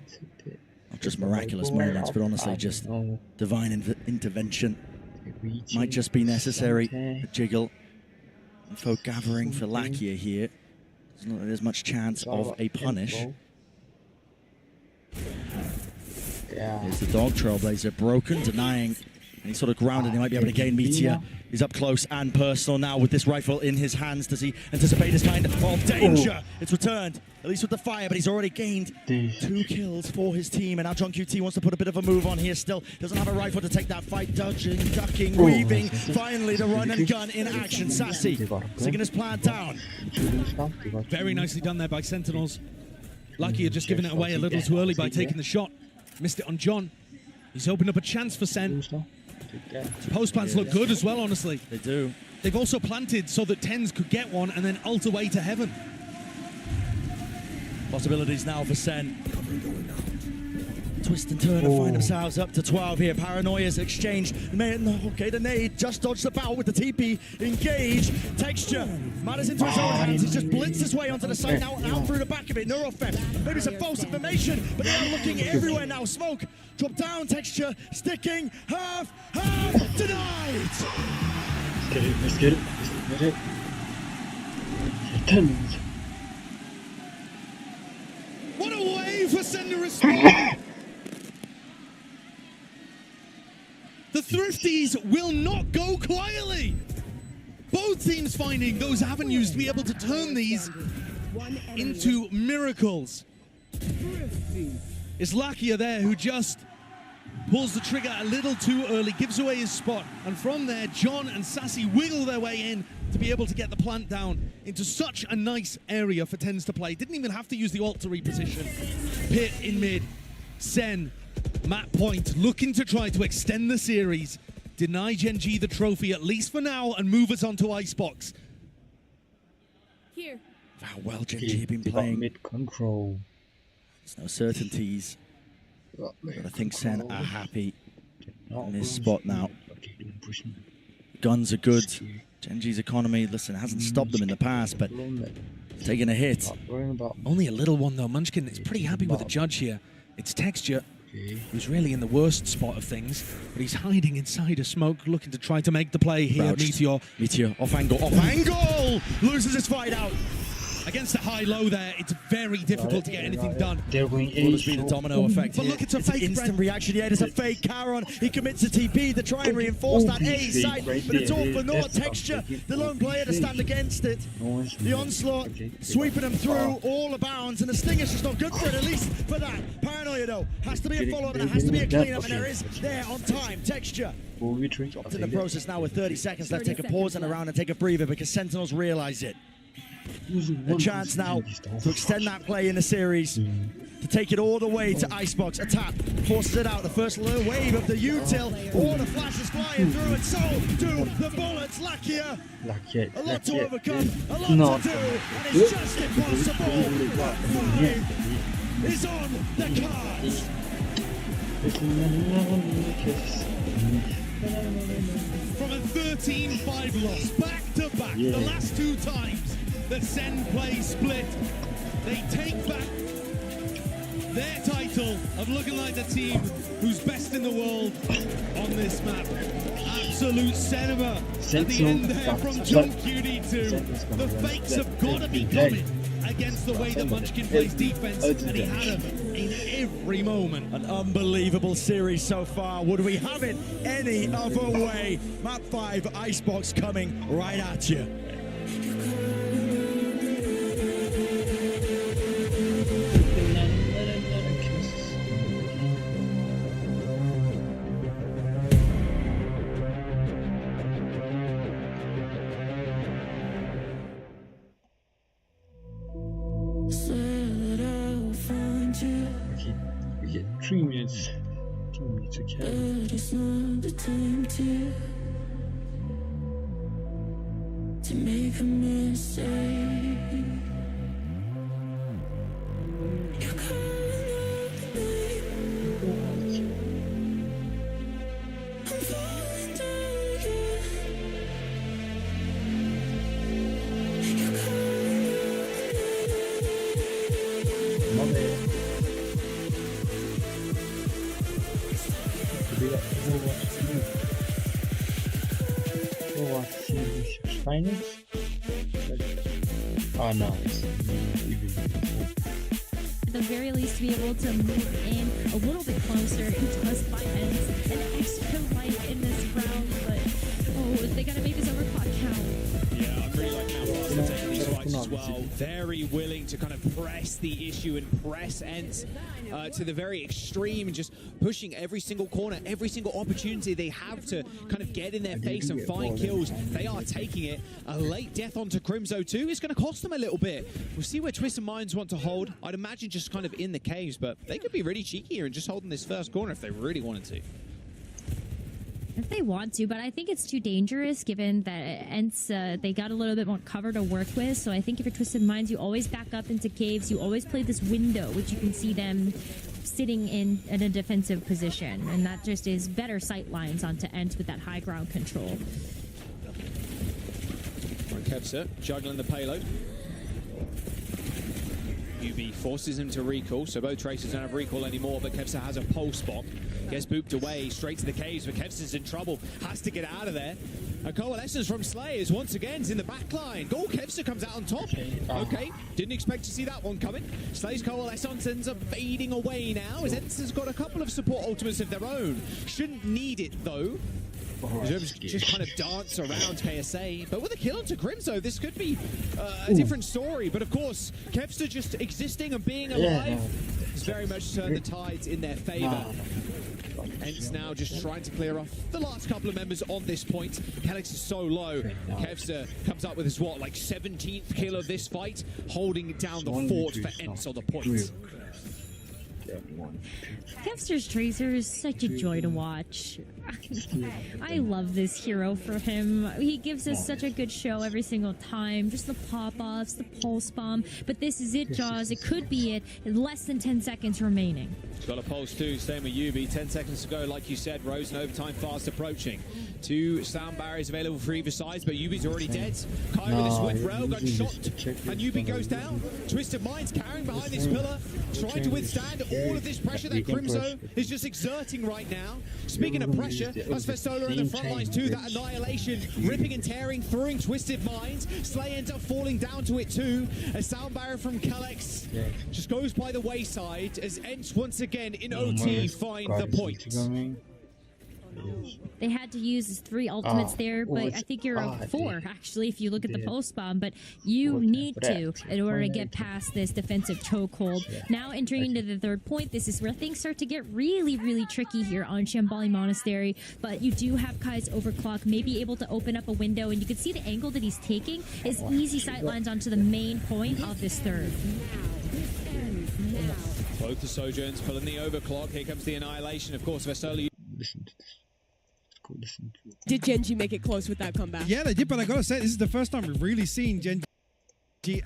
Not just miraculous moments, but honestly just divine intervention. Might just be necessary. A jiggle. And folk gathering for Lakia here. There's not as much chance of a punish. Here's the dog trailblazer broken, denying any sort of ground, and he might be able to gain Meteor. He's up close and personal now with this rifle in his hands. Does he anticipate this kind of danger? It's returned, at least with the fire, but he's already gained 2 kills for his team. And now johnQT wants to put a bit of a move on here still. Doesn't have a rifle to take that fight. Dodging, ducking, weaving. Finally, the run and gun in action. Sacy taking his plan down. Very nicely done there by Sentinels. Lakia just giving it away a little too early by taking the shot. Missed it on John. He's opened up a chance for Sen. Post plants look good as well, honestly. They do. They've also planted so that TenZ could get one and then ult away to heaven. Possibilities now for Sen. Twist and turn and find themselves up to 12 here. Paranoia's exchanged. Okay, the nade just dodged the bout with the TP. Engage. Texture. Matters into his own hands. He's just blitzed his way onto the side now, out through the back of it. Neurofem. Maybe some false information, but they're looking everywhere now. Smoke. Drop down. Texture. Sticking. Half. Denied. Let's get it. Let's get it. TenZ. What a way for Sen to respond. The Thrifties will not go quietly. Both teams finding those avenues to be able to turn these into miracles. It's Lakia there who just pulls the trigger a little too early, gives away his spot, and from there, John and Sacy wiggle their way in to be able to get the plant down into such a nice area for TenZ to play. Didn't even have to use the ult to reposition. Pit in mid, Sen, map point, looking to try to extend the series, deny Gen G the trophy, at least for now, and move us on to Icebox. Here. How well Gen G have been playing. Mid control. There's no certainties. But I think Sen are happy in this spot now. Guns are good. Gen G's economy, listen, hasn't stopped them in the past, but taking a hit. Only a little one though. Munchkin is pretty happy with the judge here. It's Texture, who's really in the worst spot of things, but he's hiding inside a smoke, looking to try to make the play here. Meteor, off angle, loses his fight out. Against the high-low there, it's very difficult to get anything done. They're going Will this be the domino effect But here? look, it's a fake instant reaction. Yeah, it's a fake. Karon, he commits a TP to try and reinforce that A side, but it's all for naught. Texture, the lone player to stand against it. The onslaught, sweeping them through all the bounds, and the Stinger's just not good for it, at least for that. Paranoia, though, has to be a follow-up, and there has to be a clean-up, and there is there on time. Texture. Dropped in the process now with 30 seconds left. Take a pause and around and take a breather because Sentinels realize it. A chance now to extend that play in the series, to take it all the way to Icebox. A tap forces it out. The first wave of the util. All the flashes flying through, and so do the bullets. Lakia, a lot to overcome, a lot to do, and it's just impossible. But 5 is on the cards. From a 13-5 loss, back to back, the last 2 times that Sen play split, they take back their title of looking like the team who's best in the world on this map. Absolute cinema at the end there from johnQT 2. The fakes have got to be coming against the way that Munchkin plays defense, and he had them in every moment. An unbelievable series so far. Would we have it any other way? Map 5, Icebox coming right at you. We get 3 minutes. 2 minutes, okay. It's not the time to make a mistake. You're calling out the name. I'm falling down again. You're calling out the name. Finals? Oh no, it's at the very least to be able to move in a little bit closer. It does find an extra life in this round, but oh, they gotta make this overclock count. Yeah, I'm really liking how fast they're taking these fights as well. Very willing to kind of press the issue and press ends to the very extreme and just pushing every single corner, every single opportunity they have to kind of get in their face and find kills. They are taking it. A late death onto Crimzo too is going to cost them a little bit. We'll see where Twisted Minds want to hold. I'd imagine just kind of in the caves, but they could be really cheeky here and just holding this first corner if they really wanted to. If they want to, but I think it's too dangerous given that they got a little bit more cover to work with. So I think if you're Twisted Minds, you always back up into caves. You always play this window, which you can see them sitting in a defensive position. And that just is better sight lines onto Ents with that high ground control. Kevsa juggling the payload. UB forces him to recall, so both Tracers don't have recall anymore, but Kevsa has a pulse bomb. Gets booped away straight to the caves, but Kevsa's in trouble. Has to get out of there. A coalescence from Slayers once again is in the back line. Goal, Kevsa comes out on top. Okay, didn't expect to see that one coming. Slayers coalescence ends up fading away now, as Ents has got a couple of support ultimates of their own. Shouldn't need it though. Just kind of dance around KSA, but with a kill onto Crimzo, this could be a different story. But of course, Kevsa just existing and being alive has very much turned the tides in their favor. Ents now just trying to clear off the last couple of members on this point. Calyx is so low. Kevsa comes up with his, what, like 17th kill of this fight, holding down the fort for Ents on the point. Kevster's Tracer is such a joy to watch. I love this hero for him. He gives us such a good show every single time. Just the pop-offs, the pulse bomb. But this is it, Jaws. It could be it. Less than 10 seconds remaining. Got a pulse too, same with UB. 10 seconds to go, like you said, Rose, and overtime fast approaching. 2 sound barriers available for either side, but UB's already dead. Kai with a swift railgun shot, and UB goes down. Twisted Minds carrying behind this pillar, trying to withstand all of this pressure that Crimzo is just exerting right now. Speaking of pressure, that's Vestola in the front lines too. That annihilation, ripping and tearing, throwing Twisted Minds. Slay ends up falling down to it too. A sound barrier from Calyx just goes by the wayside as Ents once again in OT find the point. They had to use 3 ultimates there, but I think you're up 4 actually if you look at the pulse bomb, but you need to in order to get past this defensive chokehold. Now entering into the 3rd point, this is where things start to get really, really tricky here on Shambali Monastery, but you do have Kai's overclock, maybe able to open up a window, and you can see the angle that he's taking is easy sightlines onto the main point of this 3rd. Both the Sojourns pulling the overclock. Here comes the annihilation. Of course, Vestola. Listen to this. Listen to it. Did Gen G make it close with that comeback? Yeah, they did, but I gotta say, this is the first time we've really seen Gen G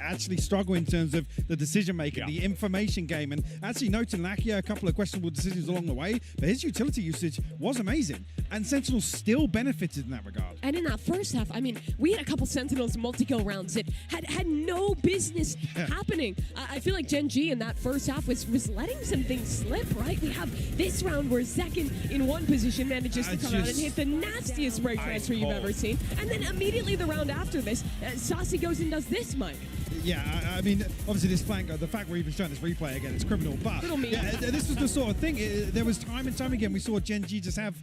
actually struggle in terms of the decision making, the information game, and actually noting Lakia a couple of questionable decisions along the way, but his utility usage was amazing, and Sentinels still benefited in that regard. And in that first half, I mean, we had a couple Sentinels multi-kill rounds that had no business happening. I feel like Gen G in that first half was letting some things slip, right? We have this round where Zekken in one position manages to come out and hit the nastiest break transfer you've ever seen, and then immediately the round after this, Sacy goes and does this, Mike. Yeah, I mean, obviously this flank, the fact we're even showing this replay again, it's criminal, but this was the sort of thing, there was time and time again we saw Gen G just have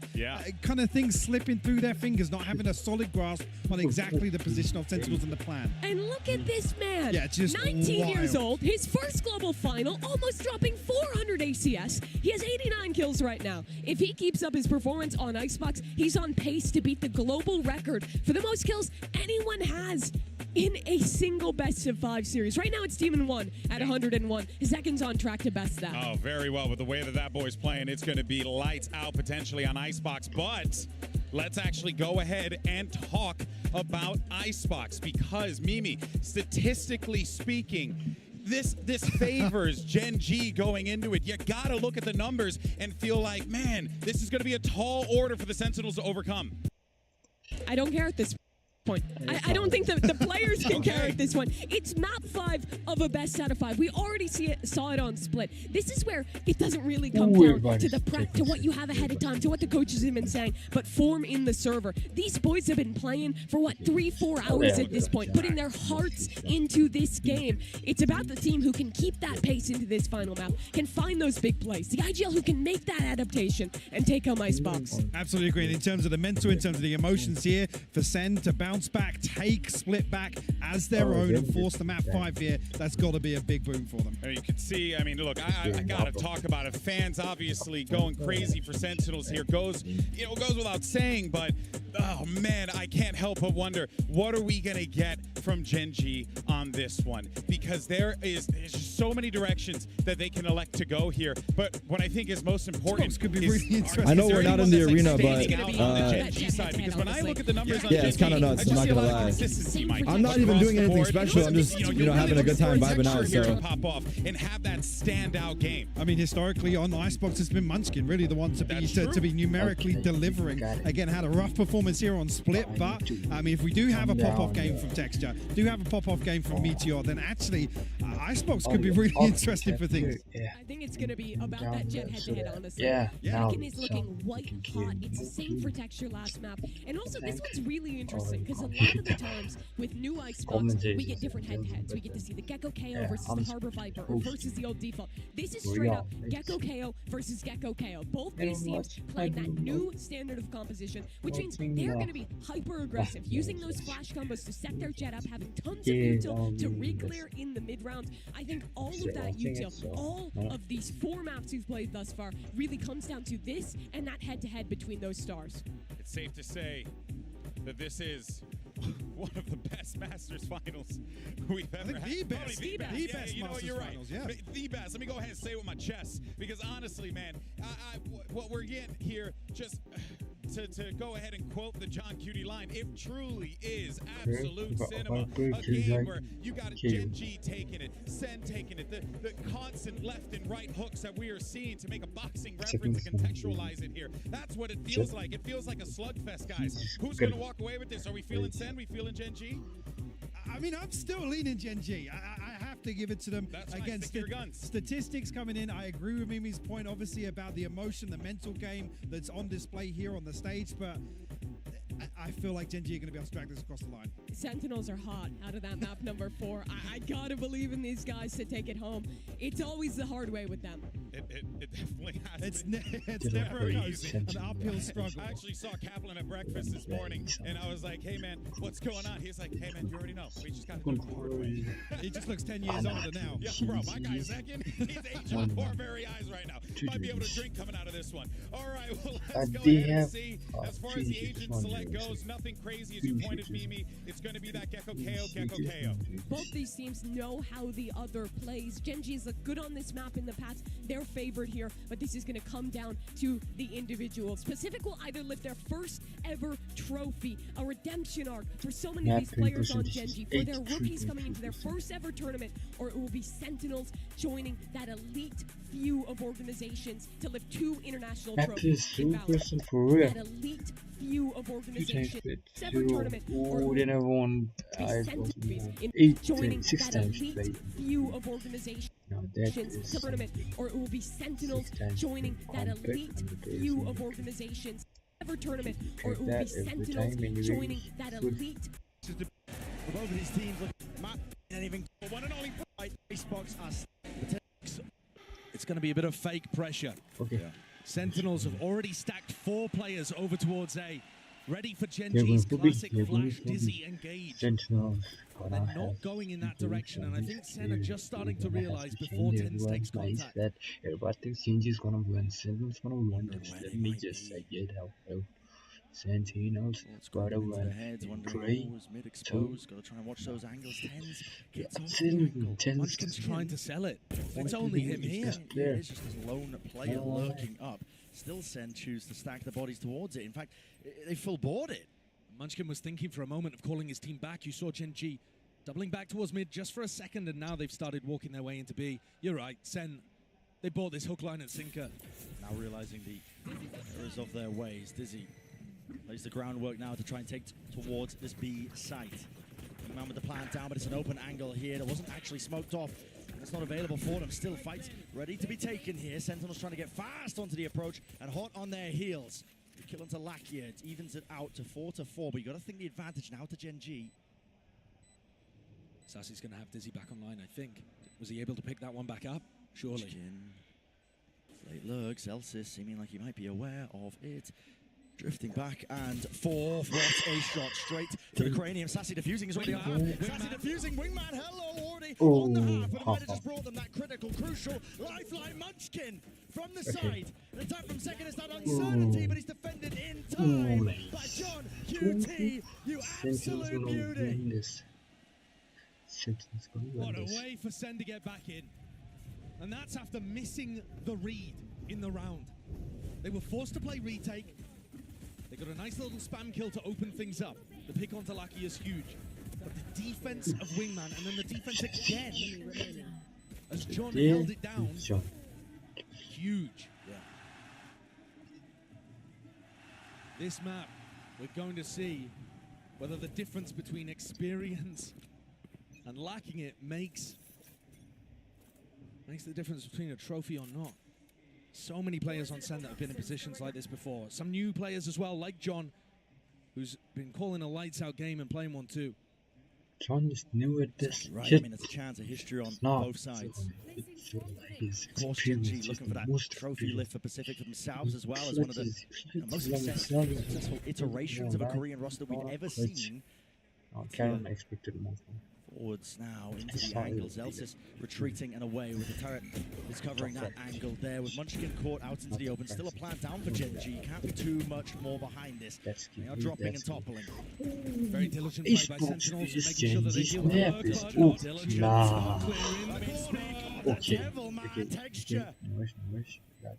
kind of things slipping through their fingers, not having a solid grasp on exactly the position of Sentinels in the plan. And look at this man, just 19 years old, his first global final, almost dropping 400 ACS. He has 89 kills right now. If he keeps up his performance on Icebox, he's on pace to beat the global record for the most kills anyone has in a single best of 5 series. Right now it's Demon 1 at 101. Zekken's on track to best that. Oh, very well. With the way that boy's playing, it's going to be lights out potentially on Icebox. But let's actually go ahead and talk about Icebox, because Mimi, statistically speaking, this favors Gen G going into it. You gotta look at the numbers and feel like, man, this is gonna be a tall order for the Sentinels to overcome. I don't care at this point. I don't think the players can care at this one. It's map 5 of a best out of 5. We already saw it on Split. This is where it doesn't really come down to the prep, to what you have ahead of time, to what the coaches have been saying, but form in the server. These boys have been playing for what, 3-4 hours at this point, putting their hearts into this game. It's about the team who can keep that pace into this final map, can find those big plays. The IGL who can make that adaptation and take home Icebox. Absolutely agree. And in terms of the mental, in terms of the emotions here, for Sen to bounce back, take Split back as their own and force the map 5 here, that's got to be a big boom for them. You can see, I mean, look, I got to talk about it. Fans obviously going crazy for Sentinels here. Goes without saying, but oh man, I can't help but wonder, what are we going to get from Gen G on this one? Because there's just so many directions that they can elect to go here. But what I think is most important could be really interesting. I know we're not in the arena, but on the Gen G side, because when I look at the numbers on yeah, Gen it's kind of nuts. I'm not gonna lie. I'm not even doing anything special. I'm just having a good time vibing out. So pop off and have that standout game. I mean, historically on Icebox, it's been Munchkin really the one to be numerically delivering. Again, had a rough performance here on Split, but I mean, if we do have a pop-off game from Texture, do have a pop-off game from Meteor, then actually Icebox could be really interesting for things. I think it's going to be about that Jet head-to-head, honestly. Zekken is looking white hot. It's the same for Texture last map. And also, this one's really interesting, because a lot of the times with new Icebox, we get different head-to-heads. We get to see the Gecko KO versus the Harbor Viper, or versus the old default. This is straight up Gecko KO versus Gecko KO. Both these teams playing that new standard of composition, which means they're going to be hyper-aggressive, using those flash combos to set their Jet up, having tons of util to re-clear in the mid-round. I think all of that util, all of these 4 maps we've played thus far, really comes down to this and that head-to-head between those stars. It's safe to say that this is one of the best Masters finals we've ever had. The best. The best. You know what, you're right. Finals, yeah. The best. Let me go ahead and say it with my chest, because honestly, man, what we're getting here, just to go ahead and quote the johnQT line, it truly is absolute cinema. A game where you got Gen G taking it, Sen taking it, the constant left and right hooks that we are seeing to make a boxing reference and contextualize it here. That's what it feels like. It feels like a slugfest, guys. Who's going to walk away with this? Are we feeling Sen? We feeling Gen G? I mean, I'm still leaning Gen G. I have to give it to them. That's again, your guns. Statistics coming in. I agree with Mimi's point, obviously, about the emotion, the mental game that's on display here on the stage, but I feel like Gen G are going to be able to drag this across the line. Sentinels are hot out of that map number 4. I gotta believe in these guys to take it home. It's always the hard way with them. It definitely has. It's never easy. An uphill struggle. I actually saw Kaplan at breakfast this morning, and I was like, "Hey man, what's going on?" He's like, "Hey man, you already know. We just got to do it the hard way." He just looks 10 years older now. Yeah, bro, my guy Zekken, he's aging before our very eyes right now. Might be able to drink coming out of this one. All right, well, let's go ahead and see. As far as the agent select goes, nothing crazy as you pointed, Mimi. It's going to be that Gecko KO. Both these teams know how the other plays. Gen G's look good on this map in the past. They're clear favorite here, but this is going to come down to the individuals. Pacific will either lift their first ever trophy, a redemption arc for so many of these players on Gen G, for their rookies coming into their first ever tournament, or it will be Sentinels joining that elite few of organizations to lift 2 international trophies in Valorant. That elite few of organizations ever tournament, or it will be joining that elite few of organizations tournament, or it will be Sentinels joining that elite few of organizations ever tournament, or it will be Sentinels joining that elite. Both of these teams look and even one and only Icebox us. It's going to be a bit of fake pressure. Okay. Yeah. Sentinels have already stacked 4 players over towards A. Ready for Gen G's classic flash, dizzy, engage. Sentinels. They're not going in that direction, and I think Sen are just starting to realize before TenZ takes contact. That everybody thinks Gen G is gonna win. Sentinels gonna win. Let me just say it out. Sentinels gotta win. Pray. Mid-exposed, gotta try and watch those angles. TenZ gets off the angle. Munchkin's trying to sell it. It's only him here. It's just this lone player lurking up. Still Sen choose to stack the bodies towards it. In fact, they full board it. Munchkin was thinking for a moment of calling his team back. You saw Gen G doubling back towards mid just for a second, and now they've started walking their way into B. You're right, Sen, they bought this hook, line, and sinker. Now realizing the errors of their ways, Dizzy lays the groundwork now to try and take towards this B site. Man with the plant down, but it's an open angle here that wasn't actually smoked off. It's not available for them. Still fights ready to be taken here. Sentinels trying to get fast onto the approach and hot on their heels. The kill onto Lakia. It evens it out to 4-4, but you got to think the advantage now to Gen G. Sacy's going to have Dizzy back online, I think. Was he able to pick that one back up? Surely. Munchkin. Late lurk. Zellsis seeming like he might be aware of it. Drifting back and forth. What a shot straight to the cranium. Sacy defusing is already on. Sacy defusing. Wingman, hello, already on the half. But might have just brought them that critical, crucial lifeline. Munchkin from the side. The attack from Zekken is that uncertainty, but he's defended in time by johnQT. You absolute beauty. What a way for Sen to get back in. And that's after missing the read in the round. They were forced to play retake. They got a nice little spam kill to open things up. The pick onto Lakia is huge. But the defense of Wingman, and then the defense again, as John held it down, huge. Yeah. This map, we're going to see whether the difference between experience and lacking it makes the difference between a trophy or not. So many players on Sen that have been in positions like this before. Some new players as well, like John, who's been calling a lights-out game and playing one too. John is new at this. Right, I mean, there's a chance of history on both sides. Of course, Gen G looking for that trophy lift for Pacific for themselves as well as one of the most successful iterations of a Korean roster we've ever seen. Karon expected more. Forwards now into the angle. Zellsis retreating and away with the turret is covering that angle there with Munchkin caught out into the open. Still a plan down for Gen G. Can't be too much more behind this. They are dropping and toppling. Very diligent play by Sentinels, making sure that they deal with the work. Texture.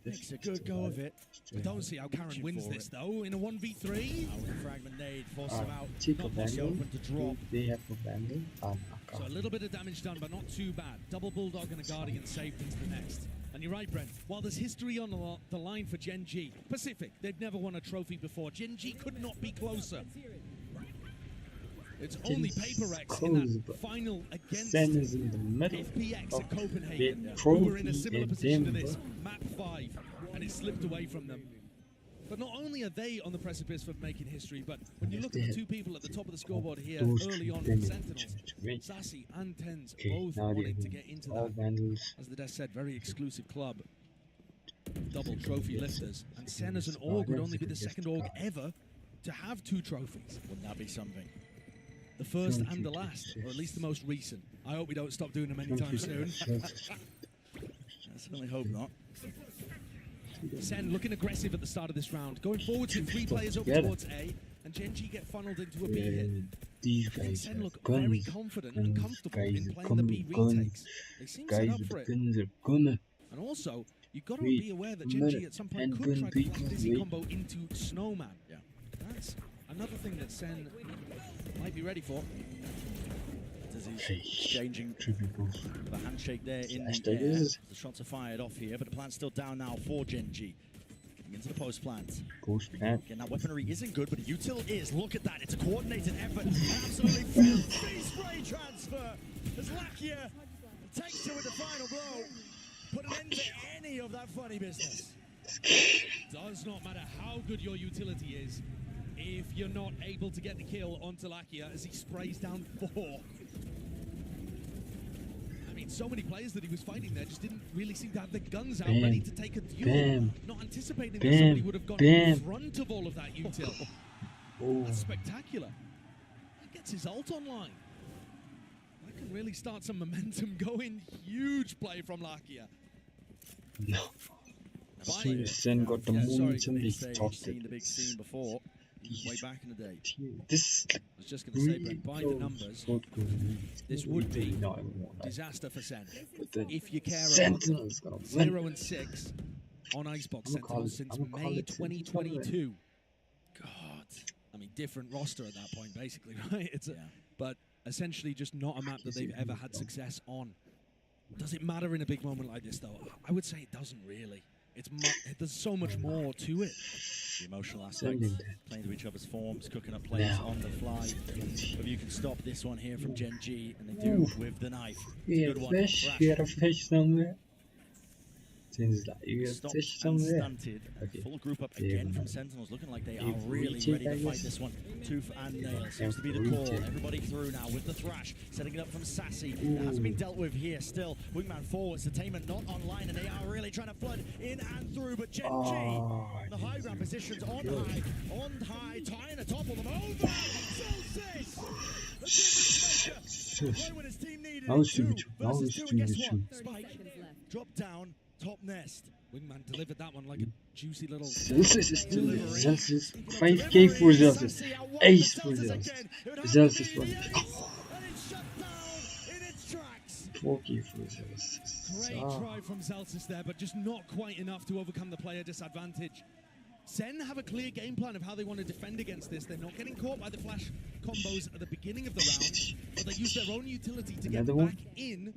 Makes a good go of it. We don't see how Karon wins this though in a 1v3. With a fragment nade, force him out. Not open to drop. They have a vandal. So a little bit of damage done, but not too bad. Double Bulldog and a Guardian saved into the next. And you're right, Brent. While there's history on the line for Gen G, Pacific, they've never won a trophy before. Gen G could not be closer. It's only PaperX in that final against FPX at Copenhagen, who were in a similar position to this, map 5, and it slipped away from them. But not only are they on the precipice of making history, but when you look at the two people at the top of the scoreboard here early on from Sentinels, Sacy and TenZ both wanting to get into that, as the desk said, very exclusive club, double trophy lifters. And Sen as an org would only be the second org ever to have 2 trophies. Wouldn't that be something? The first and the last, or at least the most recent. I hope we don't stop doing them anytime soon. I certainly hope not. Sen looking aggressive at the start of this round, going forward with 3 players over towards A, and Gen G get funneled into a B hit. Sen look very confident and comfortable in playing the B retakes. They seem set up for it. And also, you've got to be aware that Gen G at some point could try to flash Dizzy combo into Snowman. Yeah. That's another thing that Sen might be ready for. Dizzy's exchanging the handshake there in the air. The shots are fired off here, but the plant's still down now for Gen G. Getting into the post plant. Again, that weaponry isn't good, but util is. Look at that. It's a coordinated effort. Absolutely filthy spray transfer as Lakia takes to with the final blow. Put an end to any of that funny business. Does not matter how good your utility is if you're not able to get the kill onto Lakia as he sprays down 4. I mean, so many players that he was fighting there just didn't really seem to have their guns out ready to take a duel. Not anticipating that somebody would have gone in front of all of that util. That's spectacular. That gets his ult online. That can really start some momentum going. Huge play from Lakia. No. Sen got the momentum. They stopped seen the big scene before. Way back in the day. This I was just going to say, but by the numbers, this would be disaster for Sen. If you care about 0 and 6 on Icebox Sentinels since May 2022. God, I mean, different roster at that point, basically, right? It's but essentially just not a map that they've ever had success on. Does it matter in a big moment like this, though? I would say it doesn't really. There's so much more to it. The emotional aspect, playing to each other's forms, cooking up plays on the fly. But you can stop this one here from Gen G, and they do with the knife. Good one. Fish somewhere. Stopped and stunted. Full group up again from Sentinels, looking like they are really ready to fight this one. Tooth and nail seems to be the call. Everybody through now with the thrash, setting it up from Sacy. It hasn't been dealt with here still. Wingman forwards, Attainment not online, and they are really trying to flood in and through. But Gen G, the high ground positions on high, tying the top of them over. Zellsis, the difference maker. When his team needed it. Spike, drop down. Top nest. Wingman delivered that one like a juicy little Zellsis 5k for Zellsis. Ace for Zellsis. Zellsis 4k for Zellsis. Great try from Zellsis there, but just not quite enough to overcome the player disadvantage. Sen have a clear game plan of how they want to defend against this. They're not getting caught by the flash combos at the beginning of the round, but they use their own utility to get back in.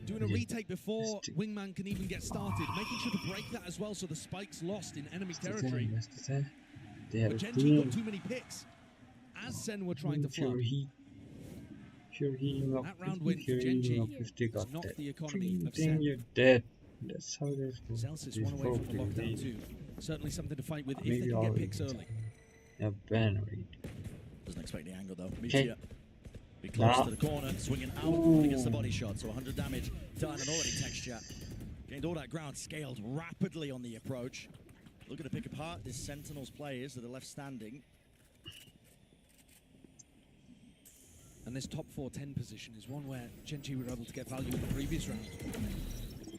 Doing a retake before Wingman can even get started, making sure to break that as well so the spike's lost in enemy territory. But Gen G got too many picks as Sen were trying to flood. That round win for Gen G has knocked the economy of Sen. You're dead. That's how it is. Zellsis one away from the lockdown too. Certainly something to fight with if they can get picks early. Yeah, Bannery. Doesn't expect the angle though. Meteor. Be close to the corner, swinging out, and he gets the body shot. So 100 damage done, and already texture. Gained all that ground, scaled rapidly on the approach. Looking to pick apart this Sentinels players that are left standing. And this top 4-10 position is one where Gen G were able to get value in the previous round.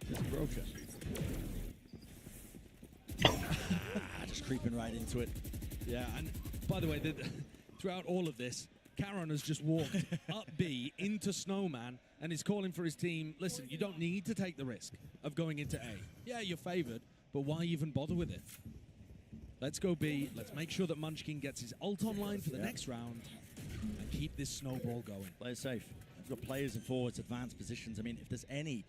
There's a broker. Just creeping right into it. Yeah, and by the way, throughout all of this, Karon has just walked up B into Snowman and is calling for his team, listen, you don't need to take the risk of going into A. Yeah, you're favored, but why even bother with it? Let's go B, let's make sure that Munchkin gets his ult online for the next round and keep this snowball going. Play it safe. We've got players in forwards, advanced positions. I mean, if there's any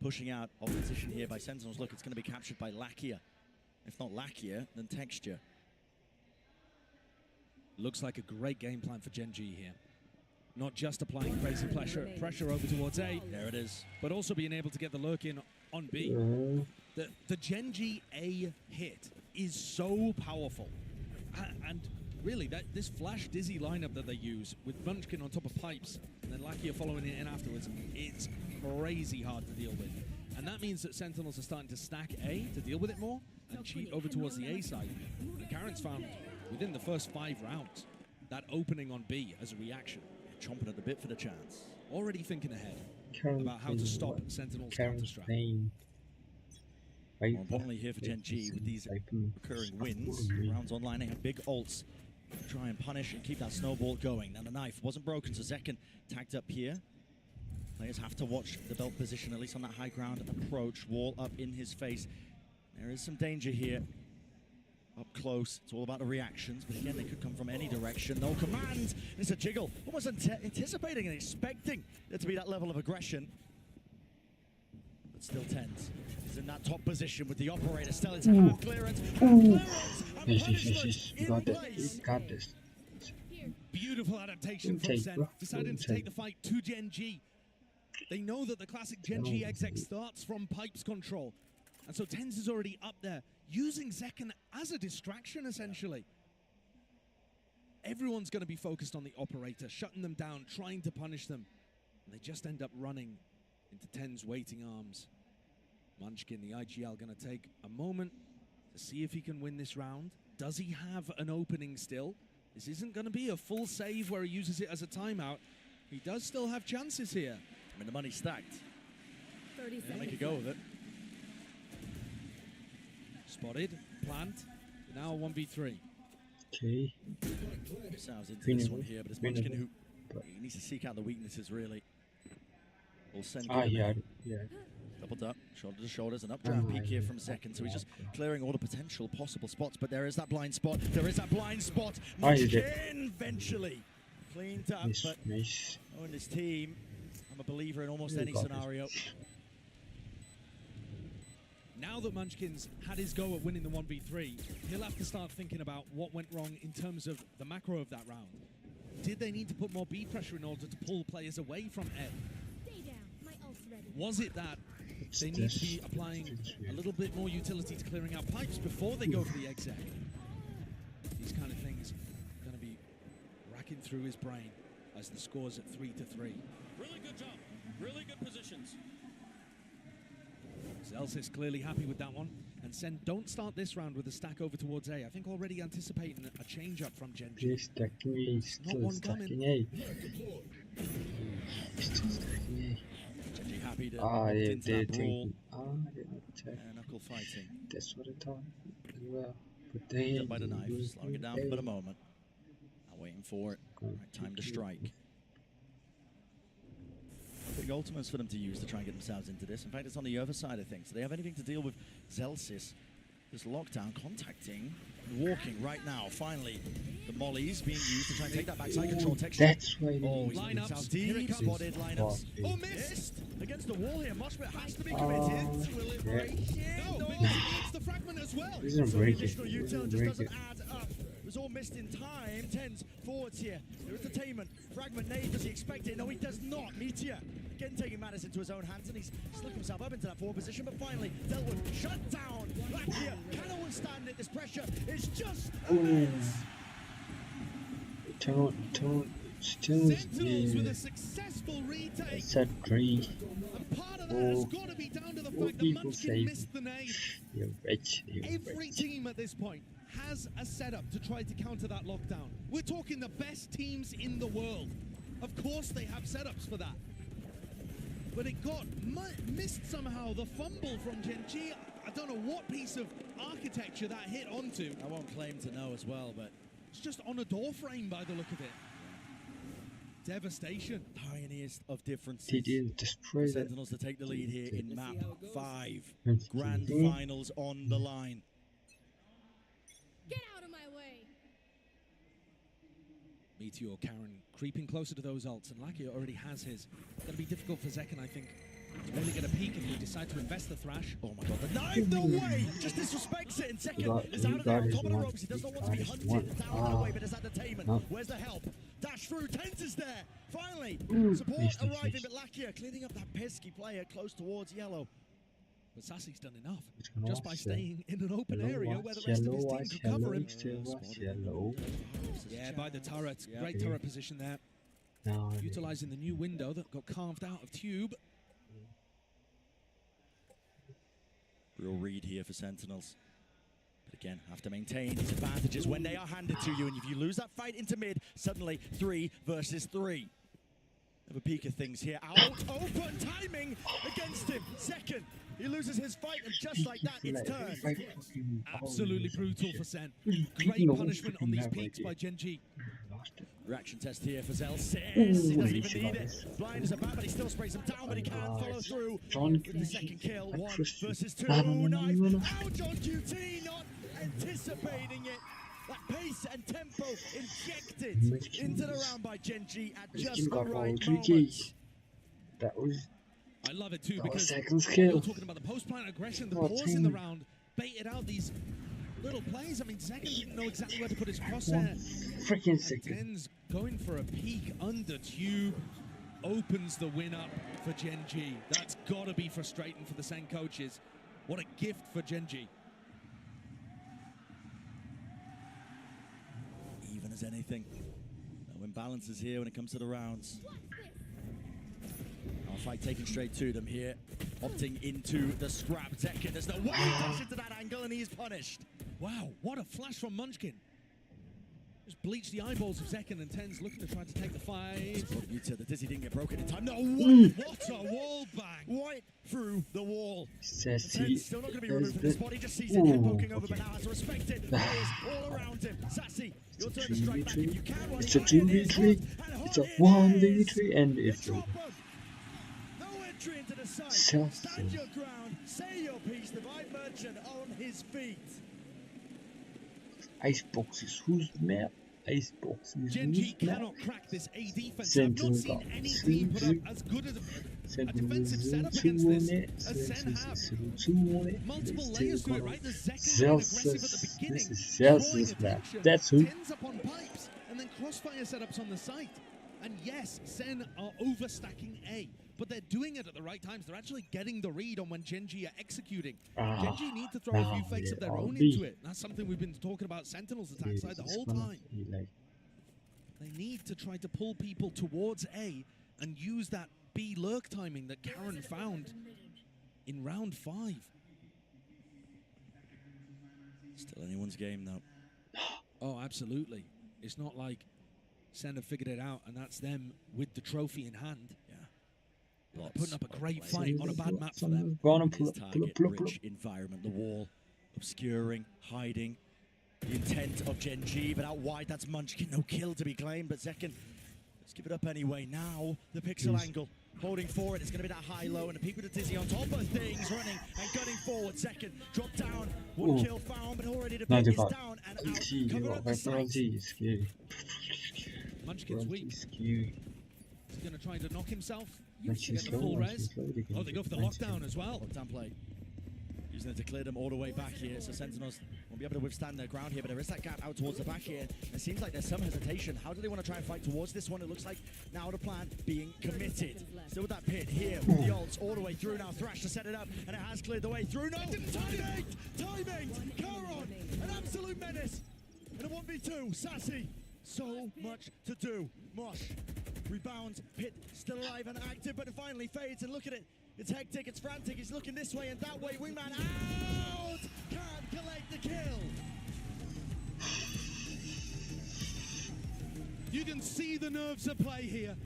pushing out of position here by Sentinels, look, it's going to be captured by Lakia. If not Lakia, then Texture. Looks like a great game plan for Gen G here. Not just applying crazy pressure over towards A. There it is. But also being able to get the lurk in on B. The Gen G A hit is so powerful. And really, this flash dizzy lineup that they use with Munchkin on top of pipes and then Lakia following it in afterwards, it's crazy hard to deal with. And that means that Sentinels are starting to stack A to deal with it more and cheat over towards the A side. And Karon's found within the first 5 rounds that opening on B as a reaction. Chomping at the bit for the chance. Already thinking ahead about how to stop Sentinels' counter-strike. More importantly here for Gen G, with these recurring wins, rounds online, they have big ults to try and punish and keep that snowball going. Now the knife wasn't broken, so Zekken tagged up here. Players have to watch the belt position, at least on that high ground approach. Wall up in his face. There is some danger here. Up close, it's all about the reactions, but again, they could come from any direction. No command. It's a jiggle. Almost anticipating and expecting there to be that level of aggression. But still TenZ. He's in that top position with the operator still into half clearance. Yes. You got this. You got this. Beautiful adaptation from Zen, deciding to take the fight to Gen G. They know that the classic Gen G exec starts from pipes control. And so TenZ is already up there, using Zekken as a distraction, essentially. Everyone's going to be focused on the operator, shutting them down, trying to punish them. And they just end up running into TenZ waiting arms. Munchkin, the IGL, going to take a moment to see if he can win this round. Does he have an opening still? This isn't going to be a full save where he uses it as a timeout. He does still have chances here. I mean, the money's stacked. 30 seconds. Make a go of it. Spotted, plant, now 1v3. Okay. Sounds into this one here, but it's Munchkin who he needs to seek out the weaknesses, really. We'll send yeah. Doubled up, shoulder to shoulders, an updraft peek here from Zekken, so he's just clearing all the potential possible spots, but there is that blind spot. Munchkin eventually cleaned up, but knowing his team, I'm a believer in almost any scenario. Now that Munchkin's had his go at winning the 1v3, he'll have to start thinking about what went wrong in terms of the macro of that round. Did they need to put more B pressure in order to pull players away from Ed? Stay down. My ult's ready. Was it that they need to be applying a little bit more utility to clearing out pipes before they go for the exec? These kind of things are going to be racking through his brain as the score's at 3-3. Really good job. Really good positions. Zellsis clearly happy with that one. And Sen don't start this round with a stack over towards A. I think already anticipating a change up from Gen G. Stacking A, still stacking A. Still stacking A. Gen G happy to they're brawl. They're knuckle fighting. That's what I thought as well. But they by the knife, slowing it down for a moment. Now waiting for it. Right time to strike. Big ultimates for them to use to try and get themselves into this. In fact, it's on the other side of things. Do they have anything to deal with Zellsis? This lockdown, contacting, walking right now. Finally, the mollies being used to try and take that backside control texture. That's why lineups, deep, spotted lineups. Oh, missed! Against the wall here. Moshpit has to be committed. Will it break? No, it's the fragment as well. This isn't breaking. Just doesn't add up. It was all missed in time. TenZ forwards here. There is entertainment. Fragment nade. Does he expect it? No, he does not. Meteor again taking matters into his own hands, and he's slipped himself up into that forward position, but finally dealt with. Shut down. Lakia cannot withstand it. This pressure is just Sentinels with a successful retake. It's a tree. And part of that has got to be down to the fact that Munchkin missed the nade. You're rich. Every team at this point has a setup to try to counter that lockdown. We're talking the best teams in the world. Of course they have setups for that. But it got missed somehow. The fumble from Gen G. I don't know what piece of architecture that hit onto. I won't claim to know as well, but it's just on a door frame by the look of it. Devastation. Tiniest of differences. He didn't destroy that. Sentinels to take the lead here in map 5. Grand finals on the line. Get out of my way. Meteor, Karon creeping closer to those ults, and Lakia already has his. It's going to be difficult for Zekken, I think, to really get a peek if we decide to invest the Thrash. Oh my god, the knife, no way! Just disrespects it, and Zekken is out of there on top of the ropes. He does not want to be hunted. It's out of the way, but there's entertainment. No. Where's the help? Dash through, TenZ is there! Finally! Support arriving, but Lakia cleaning up that pesky player close towards yellow. But Sacy's done enough, just by staying in an open area where the rest of his team could cover him. Yeah, by the turret. Great turret position there. Utilizing the new window that got carved out of tube. Real read here for Sentinels. But again, have to maintain these advantages when they are handed to you. And if you lose that fight into mid, suddenly 3 versus 3. Have a peek of things here. Out, open, timing against him. Zekken, he loses his fight, and just like that, it's turned. Absolutely brutal for Sen. Great punishment on these peaks by Gen G. Reaction test here for Zellsis. He doesn't even need it. Blind as a bat, but he still sprays him down, but he can't follow through. With the second kill, 1 versus 2. Knife. Now johnQT not anticipating it. That pace and tempo injected into the round by Gen V at just the right moment. That was. I love it too because you're talking about the post-plant aggression, the pause in the round, baited out these little plays. I mean, Zekken didn't know exactly where to put his crosshair. Freaking second. TenZ going for a peek under tube, opens the win up for Gen V. That's got to be frustrating for the Sen coaches. What a gift for Gen V. Even as anything. No imbalances here when it comes to the rounds. Our fight taken straight to them here. Opting into the scrap. Zekken, there's no way he dashes into that angle and he is punished. Wow, what a flash from Munchkin. Just bleached the eyeballs of Zekken and TenZ looking to try to take the fight. The dizzy didn't get broken in time. No, what a wall bang. Right through the wall. Sacy. Still not going to be removed from the spot. He just sees it here poking over, but now has to respect it. Players all around him. Sacy, your turn to strike back if you can. It's a 2v3. It's a 1v3 and it's a into the site. Stand your ground, say your piece, the right merchant on his feet. Icebox is who's map. Icebox is Gen V cannot crack this A defense. I've not seen any team put up as good a defensive setup against this as Sen have. Multiple layers to it, right? The Zekken aggressive at the beginning. This is Zellsis map. That's who. TenZ up on pipes and then crossfire setups on the site. And yes, Sen are overstacking A, but they're doing it at the right times. They're actually getting the read on when Gen V are executing. Gen V need to throw a few fakes of their own into it. That's something we've been talking about Sentinels attack side the whole time. They need to try to pull people towards A and use that B lurk timing that Karon found in round 5. Still anyone's game though. Oh, absolutely. It's not like Sen have figured it out, and that's them with the trophy in hand. Yeah, putting up a great fight on a bad map for them. Target-rich environment, the wall obscuring, hiding the intent of Gen V, but out wide, that's Munchkin. No kill to be claimed, but Zekken, let's give it up anyway. Now the pixel angle, holding forward. It's going to be that high-low, and a peek with the dizzy on top of things, running and gunning forward. Zekken dropped down, one kill found, but already the peak is down and out. Cover up the site. Munchkin's weak. He's going to try to knock himself. To get the full res. Oh, they go for the lockdown as well. Lockdown play. Using it to clear them all the way back here. So Sentinels won't be able to withstand their ground here, but there is that gap out towards the back here. It seems like there's some hesitation. How do they want to try and fight towards this one? It looks like now the plan being committed. Still with that pit here with the ults all the way through now. Thrash to set it up, and it has cleared the way through. No, timing! Timing! Karon, an absolute menace. And a 1v2, Sacy. So much to do. Mosh rebounds, Pit still alive and active, but it finally fades, and look at it. It's hectic, it's frantic, he's looking this way and that way. Wingman out! Can't collect the kill. You can see the nerves at play here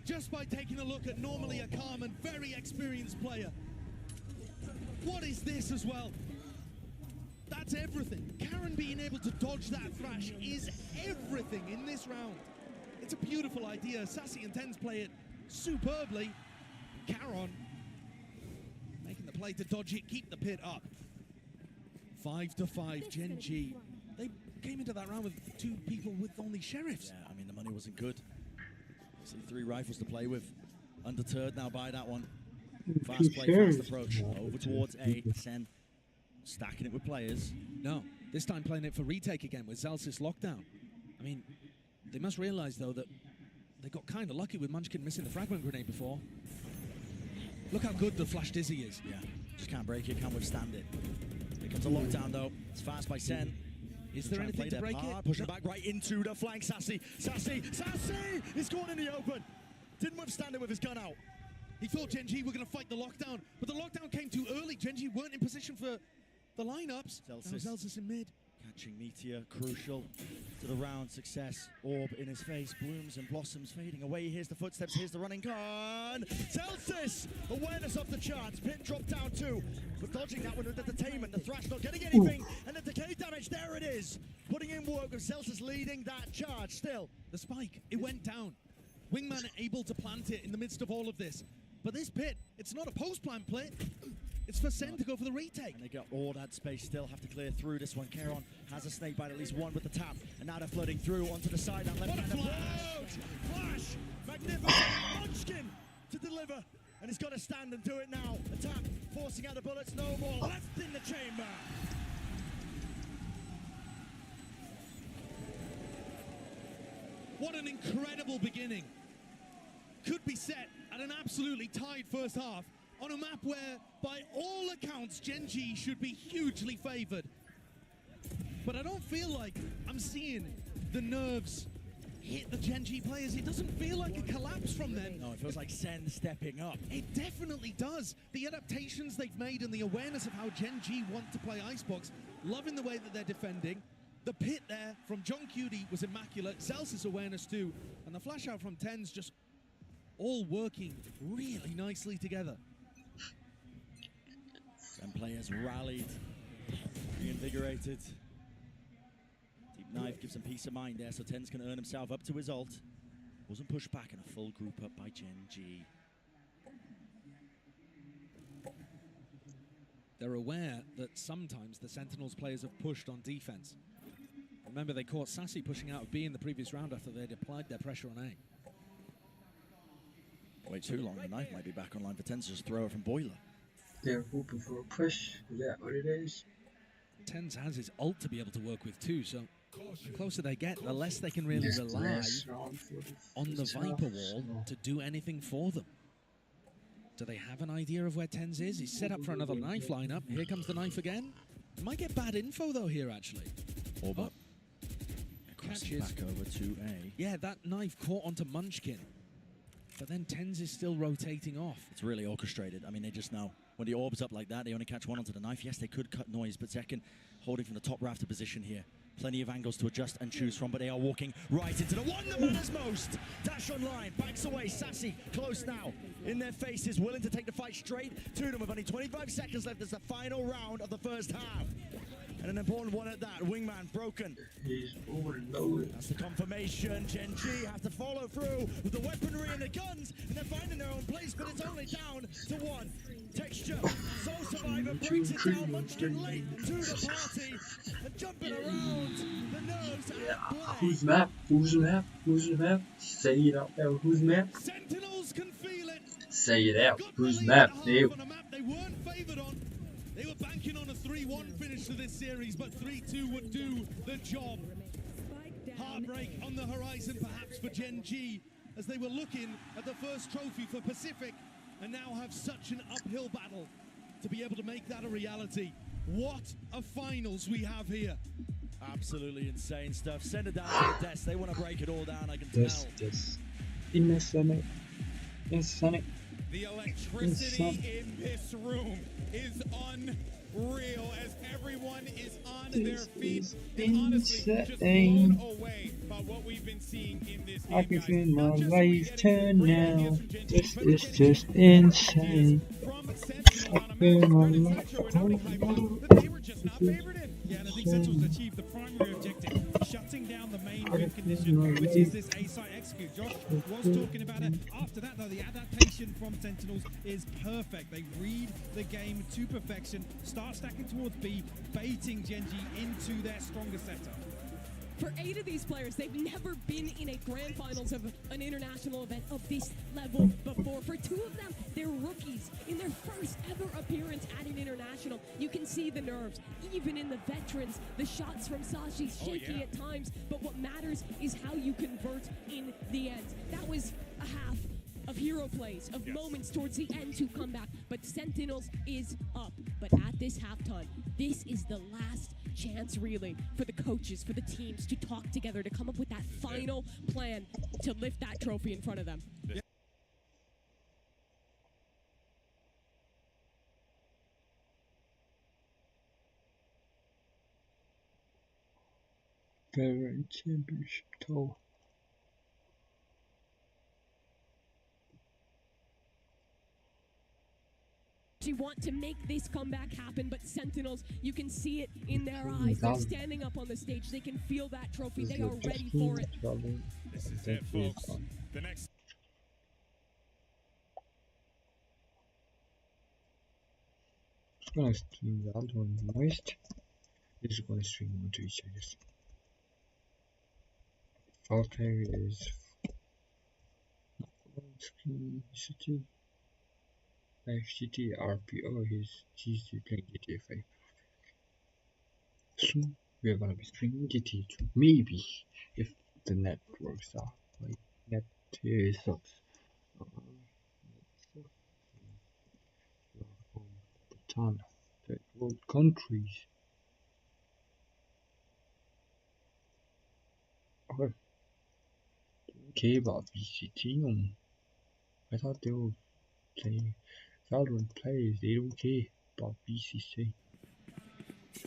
just by taking a look at normally a calm and very experienced player. What is this as well? That's everything. Karon being able to dodge that thrash is everything in this round. It's a beautiful idea. Sacy and TenZ play it superbly. Karon making the play to dodge it, keep the pit up. 5-5, Gen V. They came into that round with 2 people with only sheriffs. Yeah, I mean, the money wasn't good. See 3 rifles to play with. Undeterred now by that one. Fast play, fast approach. Over towards A. Sen stacking it with players. No, this time playing it for retake again with Zellsis lockdown. I mean, they must realize though that they got kind of lucky with Munchkin missing the fragment grenade before. Look how good the flash dizzy is. Yeah, just can't break it, can't withstand it. Here comes a lockdown though. It's fast by Sen. Is there anything to break it? Pushing back right into the flank. Sacy! He's gone in the open. Didn't withstand it with his gun out. He thought Gen V were going to fight the lockdown, but the lockdown came too early. Gen V weren't in position for the lineups. Zellsis in mid. Catching Meteor, crucial to the round. Success. Orb in his face, blooms and blossoms fading away. Here's the footsteps, here's the running gun. Zellsis! Awareness of the chance. Pit dropped down too. But dodging that one with the detainment. The thrash not getting anything. And the decay damage, there it is. Putting in work. spoke of Zellsis leading that charge still. The spike, it went down. Wingman able to plant it in the midst of all of this. But this pit, it's not a post-plant play. It's for Sen to go for the retake. And they got all that space, still have to clear through this one. Karon has a snake bite, at least one with the tap. And now they're flooding through onto the side. And left hand flash! Magnificent Munchkin to deliver. And he's got to stand and do it now. The tap, forcing out the bullets, no more. Left in the chamber. What an incredible beginning. Could be set at an absolutely tied first half on a map where, by all accounts, Gen G should be hugely favored. But I don't feel like I'm seeing the nerves hit the Gen G players. It doesn't feel like a collapse from them. No, it feels like Sen stepping up. It definitely does. The adaptations they've made and the awareness of how Gen G want to play Icebox, loving the way that they're defending. The pit there from johnQT was immaculate. Zellsis awareness too. And the flash out from TenZ just all working really nicely together. Some players rallied, reinvigorated. Deep knife gives him peace of mind there, so TenZ can earn himself up to his ult. Wasn't pushed back, and a full group up by Gen G. They're aware that sometimes the Sentinels players have pushed on defense. Remember, they caught Sacy pushing out of B in the previous round after they'd applied their pressure on A. Wait too long, the knife might be back online for TenZ, just throw it from Boiler. They're hoping for a push. Is that what it is? TenZ has his ult to be able to work with too, so the closer they get, the less they can really rely on the Viper wall to do anything for them. Do they have an idea of where TenZ is? He's set up for another knife lineup. Here comes the knife again. Might get bad info though here actually. Orba. Catches back over to A. Yeah, that knife caught onto Munchkin. But then TenZ is still rotating off. It's really orchestrated. I mean, they just know. When the orb's up like that, they only catch one onto the knife. Yes, they could cut noise, but Zekken holding from the top rafter position here. Plenty of angles to adjust and choose from, but they are walking right into the one that matters most. Dash online, backs away. Sacy close now. In their faces, willing to take the fight straight to them with only 25 seconds left as the final round of the first half. And an important one at that. Wingman broken. He's overloaded. That's the confirmation. Gen G have to follow through with the weaponry and the guns, and they're finding their own place, but it's only down to one. Texture. Soul Survivor breaks it down. Munchkin late to the party and jumping around. The nerves at play. Who's map? Who's map? Who's map? Say it out there. Who's map? Sentinels can feel it. Say it out. Who's map? They weren't favored on. They were banking on a 3-1 finish to this series, but 3-2 would do the job. Heartbreak on the horizon, perhaps, for Gen G, as they were looking at the first trophy for Pacific, and now have such an uphill battle to be able to make that a reality. What a finals we have here. Absolutely insane stuff. Send it down to the desk. They want to break it all down, I can tell. Yes. In the Senate. In Senate. The electricity in this room is unreal as everyone is on their feet and honestly just blown away by what we've been seeing in this game. I can feel my life turn now. This is just insane. I feel my life they were just not favored in. Yeah, and I think Sentinels achieved the primary objective, shutting down the main win condition, which is this A-site execute. Josh was talking about it. After that, though, the adaptation from Sentinels is perfect. They read the game to perfection, start stacking towards B, baiting Gen G into their stronger setup. For 8 of these players, they've never been in a grand finals of an international event of this level before. For 2 of them, they're rookies in their first ever appearance at an international. You can see the nerves, even in the veterans. The shots from Sacy shaky at times, but what matters is how you convert in the end. That was a half of hero plays, of moments towards the end to come back, but Sentinels is up. But at this halftime, this is the last chance really for the coaches, for the teams to talk together, to come up with that final plan to lift that trophy in front of them. Valorant Championship tour. to want to make this comeback happen, but Sentinels, you can see it in their eyes. They're standing up on the stage. They can feel that trophy. They are ready for it. This is it, folks. The next. I'm gonna stream the other one next. This is gonna stream on Twitch, I guess. First player is Gen VCT. FCT RPO. He's playing GTA 5. Soon we are gonna be streaming GTA 2. Maybe if the net works out. Like net sucks. Third world countries. Okay. Okay about VCT. I thought they were playing Valorant players. They don't care about VCT.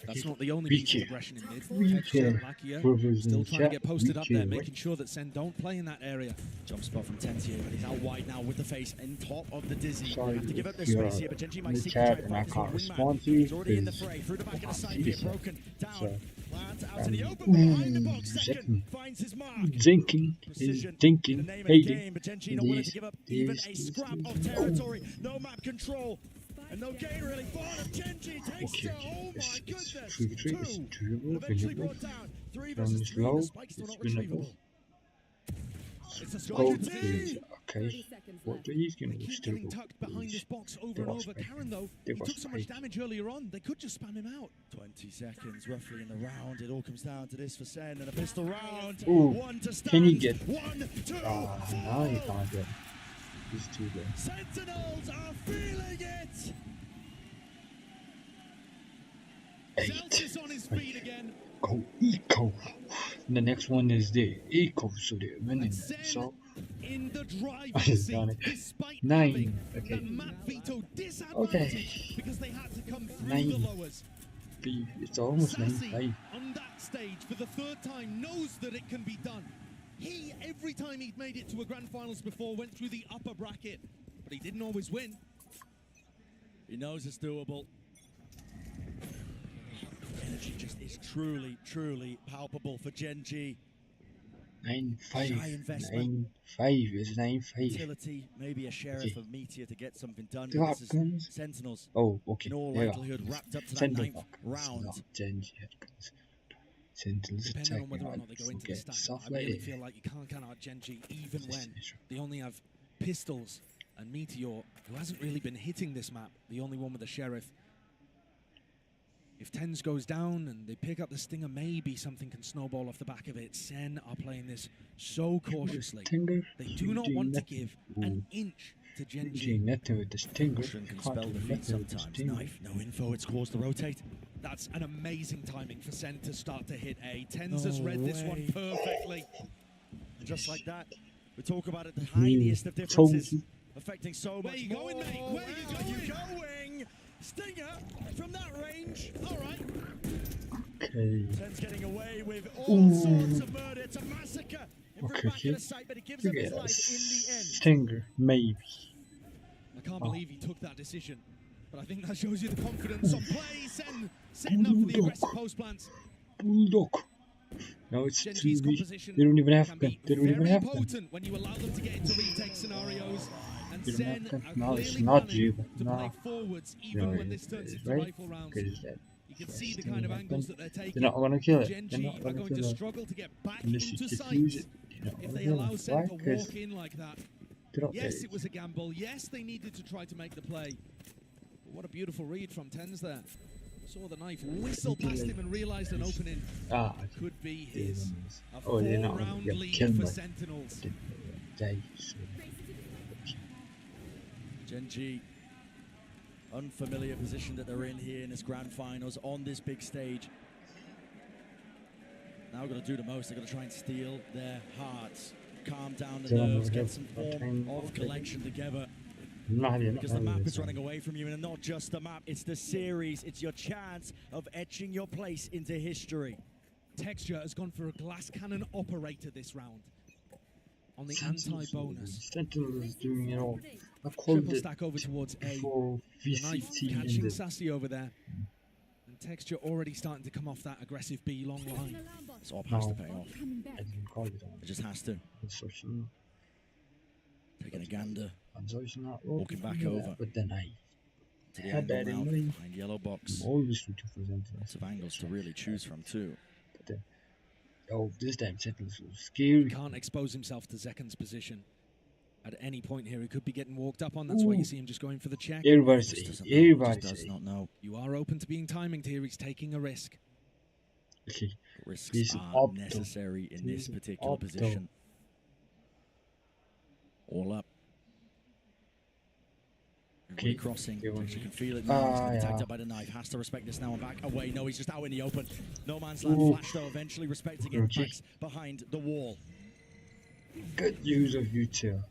That's not the only piece of aggression in mid. TenZ and Lakia still trying to get posted up there, making sure that Sen don't play in that area. Jump spot from TenZ here, but he's out wide now with the face in top of the Dizzy. Have to give up this space here, but Gen G might seek to try and find this one wingman. He's already in the fray, through the back of the side here, broken down. Lands out to the open behind the box. Zekken finds his mark. Zekken is thinking, hating. But Gen G not willing to give up even a scrap of territory. No map control. And no gain really for him. Gen G takes oh my goodness. 3-3 is doable, Eventually brought down. 3 From versus 3. low, The spike's still not retrievable. It's a johnQT. Okay. What he's gonna Keep still getting tucked behind this box over and over. Karon though, he took so much damage earlier on, they could just spam him out. 20 seconds roughly in the round. It all comes down to this for Sen and a pistol round. Ooh, One to stand. can he get? 1, 2, Now he can't get. He's too low. Sentinels are feeling it. Zellsis on his feet again. Go eco. The next one is the eco, so they're winning. So in the driving seat, despite 9. Okay. the map veto disadvantage because they had to come through the lowers. It's almost Sacy 9-5. on that stage for the 3rd time knows that it can be done. He, every time he'd made it to a grand finals before, went through the upper bracket, but he didn't always win. He knows it's doable. Energy just is truly, truly palpable for Gen G. 9-5. 9-5 is 9-5. Utility, maybe a sheriff of Meteor to get something done. Drop This guns. is Sentinels. Oh, okay. In all Yeah. likelihood, wrapped up to that 9th round. Gen G had guns. Sentinels Depending on whether or attacking. not they go into the stack, Soft I really lady. feel like you can't count out Gen G even when they only have pistols and Meteor, who hasn't really been hitting this map, the only one with the sheriff. If TenZ goes down and they pick up the Stinger, maybe something can snowball off the back of it. Sen are playing this so cautiously. They do not want to give an inch to Gen G. With the Stinger. Can spell defeat sometimes. Knife, no info, it's caused to rotate. That's an amazing timing for Sen to start to hit A. TenZ has read this one perfectly. And just like that, we talk about it, the tiniest of differences, affecting so much. Where you going, mate? Where you going? Stinger from that range. All right. Okay. TenZ getting away with all sorts of murder. It's a massacre. Okay. But it gives up his life in the end. Stinger, maybe. I can't believe he took that decision. But I think that shows you the confidence on play. Sen setting up for the aggressive post plants. Bulldog. No, it's Gen too G's weak. composition They don't even have can them. be They don't even very have them. potent when you allow them to get into retake scenarios. And They don't Sen have them. are No, it's clearly not planning you. to No. play forwards even No, when this turns into right? rifle rounds. Because that. You can see the kind of angles that they're taking. They're not gonna kill it. Gen They're G not are gonna going kill to it. struggle to get back Unless you into just sight use it. They're not if gonna they kill allow it. Sen Why? to 'Cause walk in like that. they don't- Yes, it was a gamble. Yes, they needed to try to make the play. But what a beautiful read from TenZ there. Saw the knife whistle past him and realised an opening could be his. A they're not gonna 4-round get lead killed for by Sentinels. Gen G, unfamiliar position that they're in here in this grand finals on this big stage. Now got to do the most. They're going to try and steal their hearts, calm down the nerves, get some form of collection together. Because the map is running away from you, and not just the map, it's the series. It's your chance of etching your place into history. Texture has gone for a glass cannon operator this round on the anti-bonus. Sentinel is doing it all. Triple stack over towards A. before The knife VCT catching ended. Sacy over there. And Texture already starting to come off that aggressive B long line. This op has to pay off. I didn't call it on. It just has to. Instruction. Taking a gander. Instruction not Walking back over. But then I To the had angle that now in mind. behind yellow box. I'm always looking for sentinels. Lots of angles to really choose from too. But then, oh, this time sentinels was scary. Can't expose himself to Zekken's position. At any point here, he could be getting walked up on. That's why you see him just going for the check. Everybody Does not know. You are open to being timinged here. He's taking a risk. Okay. Risks are necessary in this particular position. All up. Okay. Crossing. You can feel it now. He's getting tagged up by the knife. Has to respect this now and back away. No, he's just out in the open. No man's land. Flash though, eventually respecting it. Backs behind the wall. Good use of util.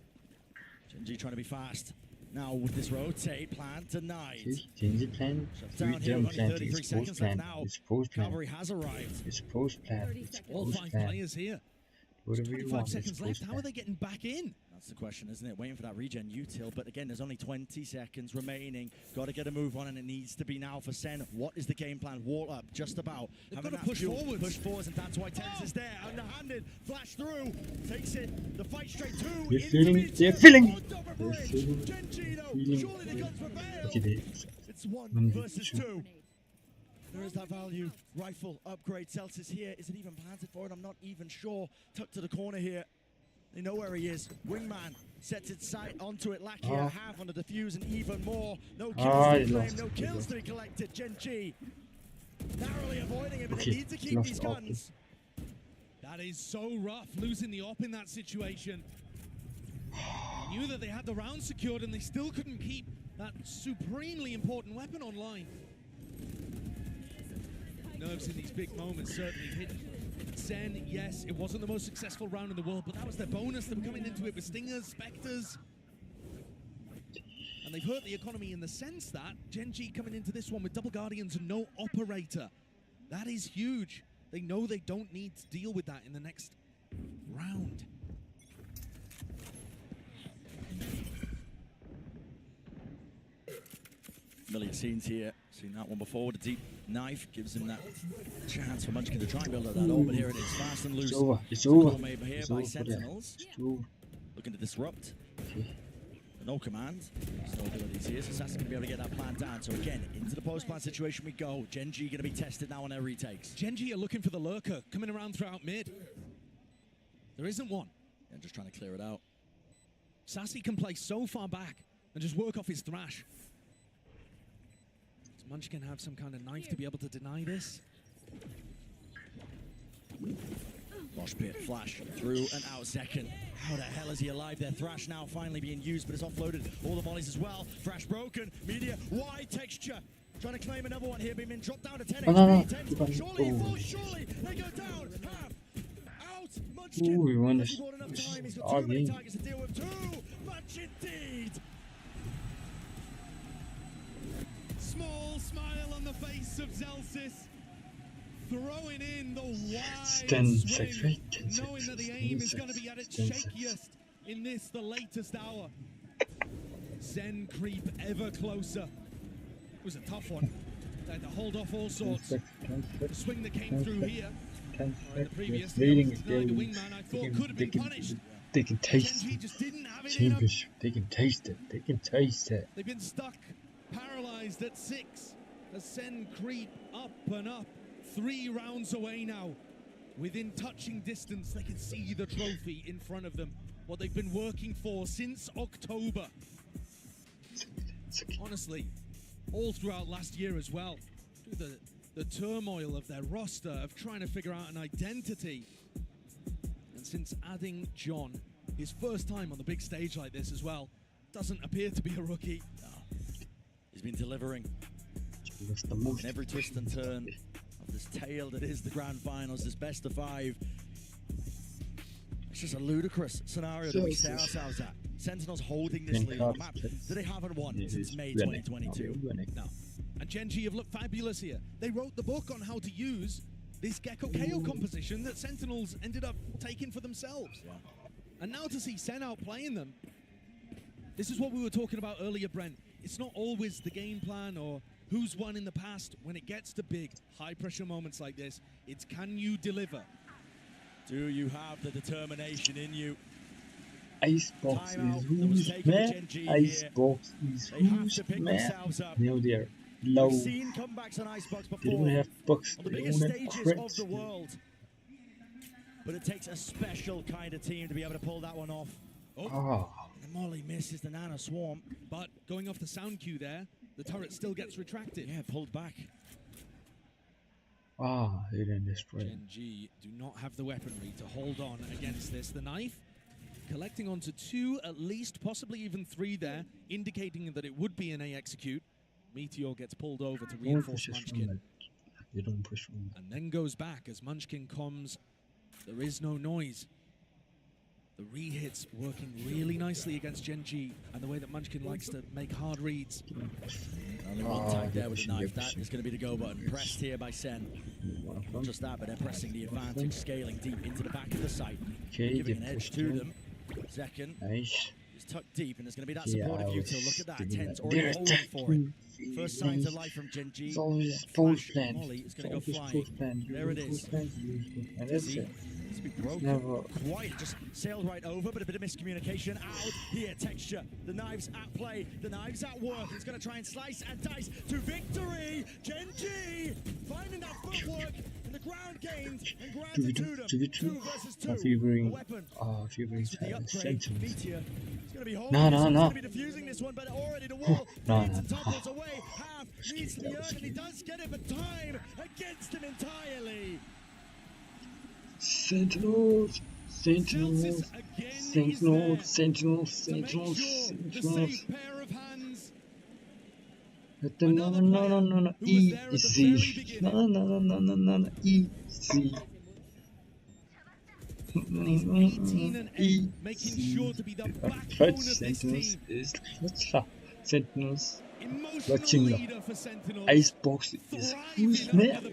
Gen V trying to be fast. Now with this rotate plan denied. Gen V plan. Down here, only 33 seconds left now. It's post plan. Cavalry has arrived. It's post plan. It's All post 5 plan. players here. Whatever you 25 want. seconds left. How are they getting back in? That's the question, isn't it? Waiting for that regen util, but again, there's only 20 seconds remaining. Got to get a move on, and it needs to be now for Sen. What is the game plan? Wall up, just about. They've got to push forwards. Push forwards, and that's why TenZ is there. Underhanded, flash through, takes it. The fight straight to. They're feeling. They're feeling. They're feeling. It's 1 versus 2. There is that value. Rifle upgrade. Zellsis here. Is it even planted for it? I'm not even sure. Tucked to the corner here. They know where he is. Wingman sets its sight onto it. Lakia half on the defuse and even more. No kills to claim, no kills to be collected. Gen G narrowly avoiding it, but they need to keep these guns. That is so rough, losing the op in that situation. Knew that they had the round secured and they still couldn't keep that supremely important weapon online. Nerves in these big moments certainly hit Sen. Yes, it wasn't the most successful round in the world, but that was their bonus. They were coming into it with Stingers, Spectres. And they've hurt the economy in the sense that Gen G coming into this one with double Guardians and no Operator. That is huge. They know they don't need to deal with that in the next round. Familiar scenes here. Seen that one before. The deep knife gives him that chance for Munchkin to try and build up that ult, but here it is, fast and loose. It's over. It's over. Made here It's by over. sentinels. Looking to disrupt. No command. No abilities here, so Sacy's going to be able to get that plan down. So again, into the post-plan situation we go. Gen G going to be tested now on their retakes. Gen G are looking for the lurker coming around throughout mid. There isn't one. And just trying to clear it out. Sacy can play so far back and just work off his thrash. Does Munchkin have some kind of knife to be able to deny this? Mosh pit, flash, through and out Zekken. How the hell is he alive there? Thrash now finally being used, but it's offloaded. All the volleys as well. Thrash broken. Meteor, wide texture. Trying to claim another one here, being dropped down to 10 HP. 10. Surely he falls, surely they go down. Half. Out. Munchkin. We won Has this. he bought enough This time? He's is got our too many game. targets to deal with. Too much indeed. Small smile on the face of Zellsis. Throwing in the wide 10 swing, seconds. knowing that the aim is going to be at its 10 shakiest in this, the latest hour. Zen creep ever closer. It was a tough one. They had to hold off all sorts. The swing that came through here, in the previous, the wingman I thought could have been punished. They can taste Gen G it. just didn't have it in them. They can taste it. They can taste it. They've been stuck, paralyzed at 6. The Sen creep up and up. 3 rounds away now. Within touching distance, they can see the trophy in front of them. What they've been working for since October. Honestly, all throughout last year as well. Through the turmoil of their roster, of trying to figure out an identity. And since adding John, his first time on the big stage like this as well, doesn't appear to be a rookie. No. He's been delivering. The most In every twist and turn of this tale that is the grand finals, this best of 5. It's just a ludicrous scenario that we set ourselves at. Sentinels holding this lead on the map that they haven't won since May 2022. No. And Gen G have looked fabulous here. They wrote the book on how to use this Gecko KO composition that Sentinels ended up taking for themselves. Yeah. And now to see Sen out playing them, This is what we were talking about earlier, Brent. It's not always the game plan or who's won in the past. When it gets to big, high-pressure moments like this, it's can you deliver? Do you have the determination in you? Icebox is who's man? Icebox is who's man? No, they're low. We've seen comebacks on Icebox before. They don't have bugs, on the they biggest don't have stages crits. of the world. But it takes a special kind of team to be able to pull that one off. Oh. The Molly misses the Nano Swarm. But going off the sound cue there, the turret still gets retracted. Yeah, pulled back. Ah, they didn't destroy. Gen G do not have the weaponry to hold on against this. The knife collecting onto 2, at least, possibly even 3 there, indicating that it would be an A execute. Meteor gets pulled over to reinforce Munchkin. They don't push from and then goes back as Munchkin comes. There is no noise. The re-hits working really nicely against Gen G and the way that Munchkin likes to make hard reads. Only one tag there with the knife. That is going to be the go button. Pressed here by Sen. Not just that, but they're pressing the advantage, scaling deep into the back of the site, giving an edge to them. Zekken is tucked deep, and there's going to be that supportive util. Look at that. TenZ already holding for it. First signs of life from Gen G. It's always full plan. Molly is going to go flying. There it is. And that's it. It's been broken quite, just sailed right over, but a bit of miscommunication out here. Texture, the knives at play, the knives at work. He's going to try and slice and dice to victory. Gen G finding that footwork in the ground gains and grabs it to them. 2 versus 2. Favoring sentinels. Meteor is going to be holding no. He's going to be defusing this one, but already the wall needs some topples away. Half needs to be earned, and he does get it, but time against him entirely. Sentinels, sentinels, sentinels, sentinels, sentinels, sentinels. No, easy. No, easy. 18 and 8, making sure to be the backbone of this team. Sentinels. Watching the Icebox is who's man?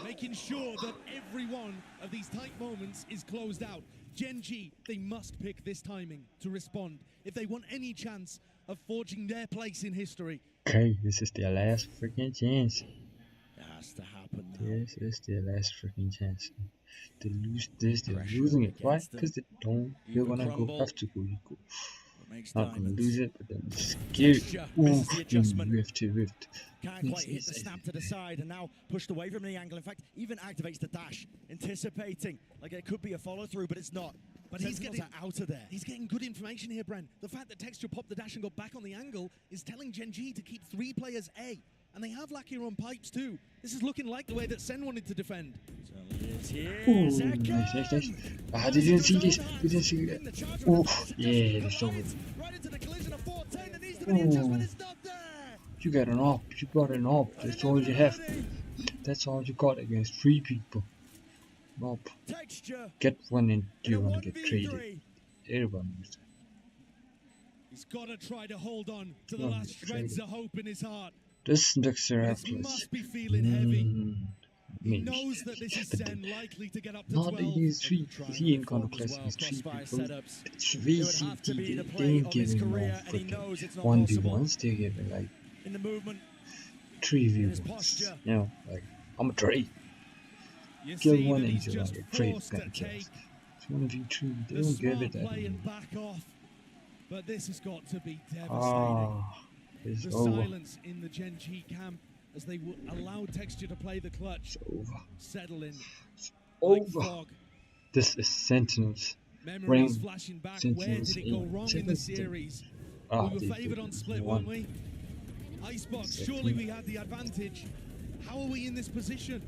Making sure that every one of these tight moments is closed out. Gen G, they must pick this timing to respond if they want any chance of forging their place in history. Okay, this is their last freaking chance. It has to happen now. This is their last freaking chance. To lose this, they're losing it. Why? Because they don't. They're gonna have to go equal. Not gonna lose it, but then just give it. Rift. Can't quite hit the snap to the side and now pushed away from the angle. In fact, even activates the dash, anticipating like it could be a follow through, but it's not. But he's getting out of there. He's getting good information here, Brent. The fact that Texture popped the dash and got back on the angle is telling Gen G to keep 3 players A. And they have Lakia on pipes too. This is looking like the way that Sen wanted to defend. Ooh, nice. Ah, they didn't see this. They didn't see that. Oh, yeah, they saw it. Ooh. You got an op. You got an op. That's all you have. That's all you got against 3 people. Op. Get one and you're gonna get traded. Everyone knows that. He's gotta try to hold on to the last shreds of hope in his heart. This Dexter must be feeling heavy. He knows that this is Sen likely to get up to 12. He ain't gonna class his 3 people. It's VCT, they ain't giving no freaking 1v1s, they're giving like 3v1s. You know, like, I'm a trade. Kill one and you're like a trade gonna kill us. It's 1v3, they don't give it that anymore. But this has got to be devastating. The silence in the Gen G camp as they allow Texture to play the clutch. Settle in. Like fog. This is Sentinels. Memories flashing back. Where did it go wrong in the series? We were favoured on split, weren't we? Icebox, surely we had the advantage. How are we in this position?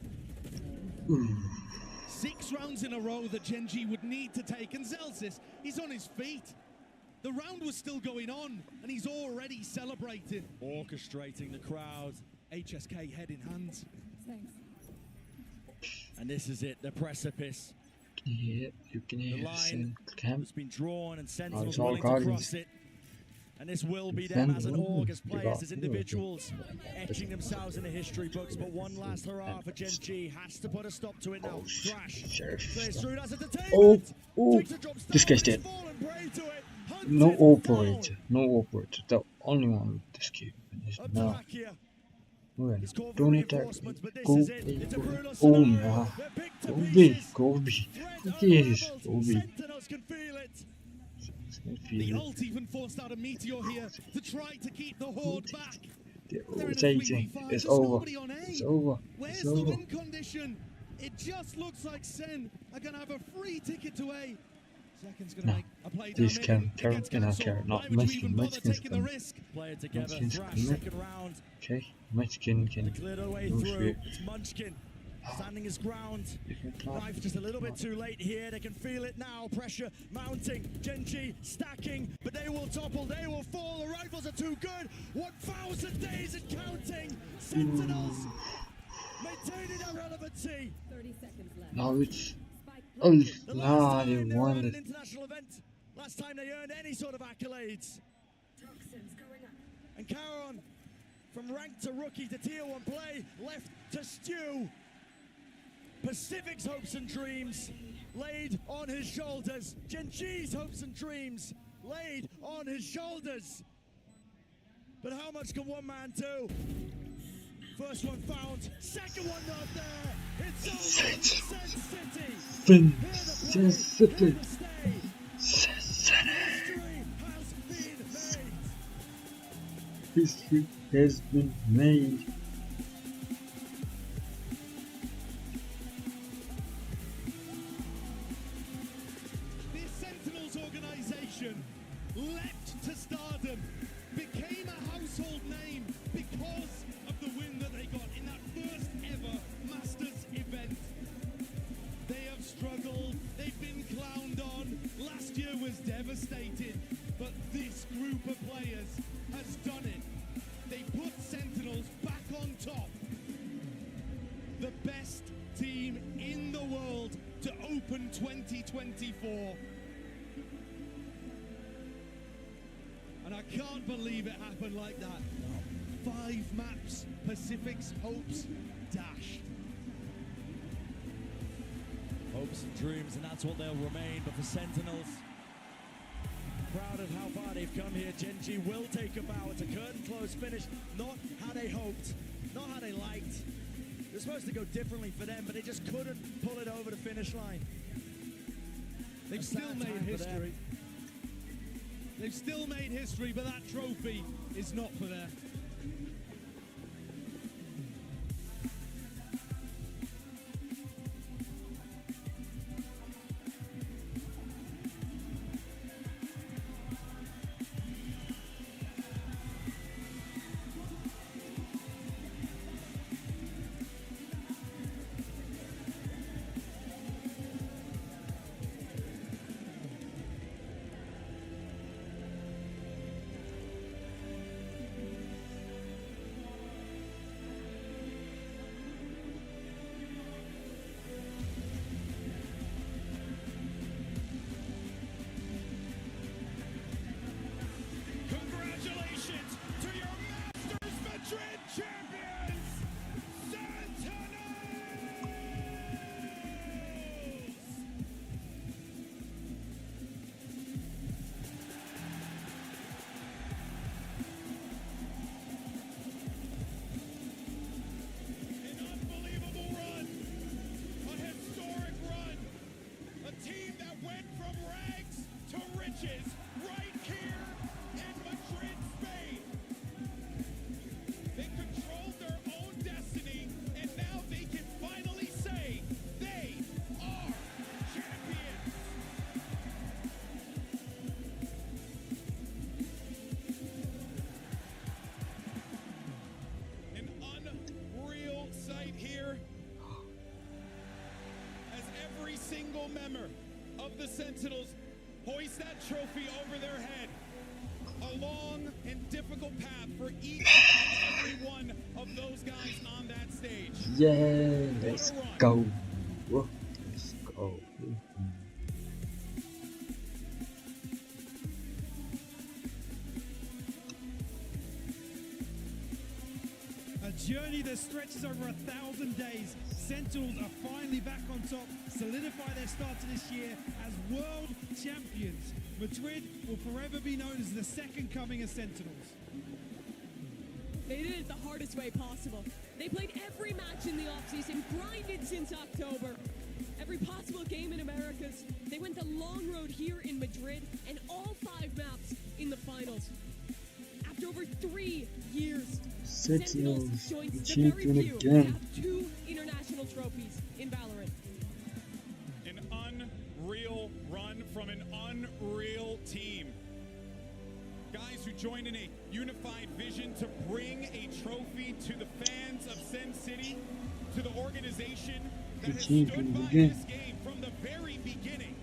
6 rounds in a row that Gen G would need to take, and Zellsis, he's on his feet. The round was still going on, and he's already celebrating. Orchestrating the crowd. HSK head in hands. Thanks. And this is it, the precipice. Yeah, you can hear the line camp. has been drawn, and Sentinels willing to cross it. And this will be them as an org, as players, as individuals, etching themselves in the history books. But one last hurrah for Gen G. Has to put a stop to it now. Thrash plays through, that's entertainment. This guy's dead. No operator. No operator. The only one with this kid is now. Well, don't attack. Go A. Oh no. Go B. Go B. Who cares? Go B. The ult even forced out a Meteor here to try to keep the Horde back. They're rotating. It's over. It's over. Where's It's the over. win condition? It just looks like Sen are going to have a free ticket to A. Zekken's going to make a play down This Karon, not Munchkin. Munchkin's coming. Play it together. Munchkin's Thrash, coming. second round. Okay, Munchkin can Cleared her way no through. shit. It's Munchkin standing his ground. Knife just a little bit too late here. They can feel it now. Pressure mounting. Gen G stacking, but they will topple. They will fall. The rifles are too good. 1,000 days and counting. Sentinels maintaining their relevancy. 30 seconds left. Now it's nah, they won An it. international event. Last time they earned any sort of accolades. Toxins going up. And Karon, from rank to rookie to tier 1 play, left to stew. Pacific's hopes and dreams laid on his shoulders. Gen G's hopes and dreams laid on his shoulders. But how much can one man do? First one found, second one not there. It's over. Sen City. History has been made. This Sentinels organization leapt to stardom, became a household name because of the win that they got in that first ever Masters event. They have struggled, they've been clowned on. Last year was devastating, but this group of players has done it. They put Sentinels back on top. The best team in the world to open 2024. And I can't believe it happened like that. 5 maps, Pacific's hopes dashed. Hopes and dreams, and that's what they'll remain. But for Sentinels, proud of how far they've come here. Gen G will take a bow. It's a curtain close finish. Not how they hoped, not how they liked. It was supposed to go differently for them, but they just couldn't pull it over the finish line. They've still made history. They've still made history, but that trophy is not for them. Congratulations to your Masters Madrid champions, Sentinels! An unbelievable run, a historic run, a team that went from rags to riches right here in Madrid, Spain. They controlled their own destiny, and now they can finally say they are champions. An unreal sight here, as every single member of the Sentinels hoist that trophy over their head. A long and difficult path for each and every one of those guys on that stage. Yeah, let's go. Let's go. journey that stretches over 1,000 days. Sentinels are finally back on top, solidify their start to this year as world champions. Madrid will forever be known as the second coming of Sentinels. They did it the hardest way possible. They played every match in the offseason, grinded since October. Every possible game in Americas. They went the long road here in Madrid and all 5 maps in the finals. After over 3 years, Sentinels joins the very few to have 2 international trophies in Valorant. An unreal run from an unreal team. Guys who joined in a unified vision to bring a trophy to the fans of Sen City, to the organization that has stood by this game from the very beginning.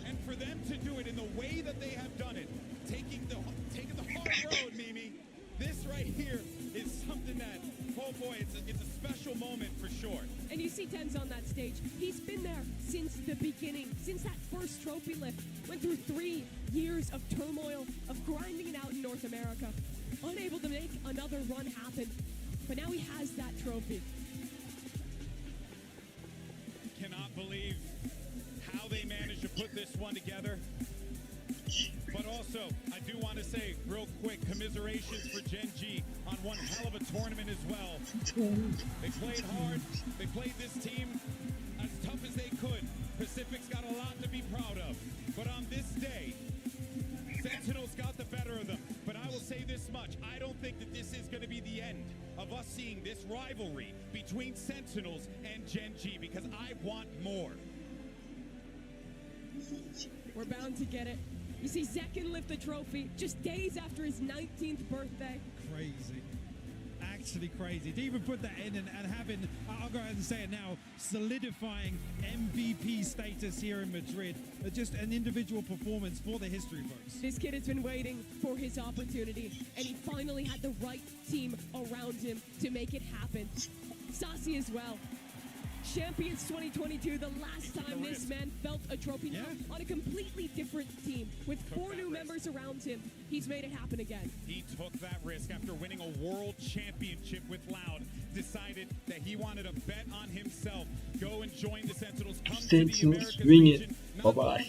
And for them to do it in the way that they have done it, taking the hard road, Mimi, this right here is something that, oh boy, it's a special moment for sure. And you see TenZ on that stage. He's been there since the beginning, since that first trophy lift. Went through 3 years of turmoil, of grinding it out in North America. Unable to make another run happen. But now he has that trophy. Cannot believe how they managed to put this one together. But also, I do want to say real quick, commiserations for Gen G on one hell of a tournament as well. They played hard. They played this team as tough as they could. Pacific's got a lot to be proud of. But on this day, Sentinels got the better of them. But I will say this much. I don't think that this is going to be the end of us seeing this rivalry between Sentinels and Gen G, because I want more. We're bound to get it. You see Zekken lift the trophy just days after his 19th birthday. Crazy. Actually crazy. To even put that in and having, I'll go ahead and say it now, solidifying MVP status here in Madrid. Just an individual performance for the history books. This kid has been waiting for his opportunity, and he finally had the right team around him to make it happen. Sacy as well. Champions 2022, the last time this man felt a trophy on a completely different team. With 4 new members around him, he's made it happen again. He took that risk after winning a world championship with Loud, decided that he wanted to bet on himself, go and join the Sentinels, come to the Americas region. Bye-bye.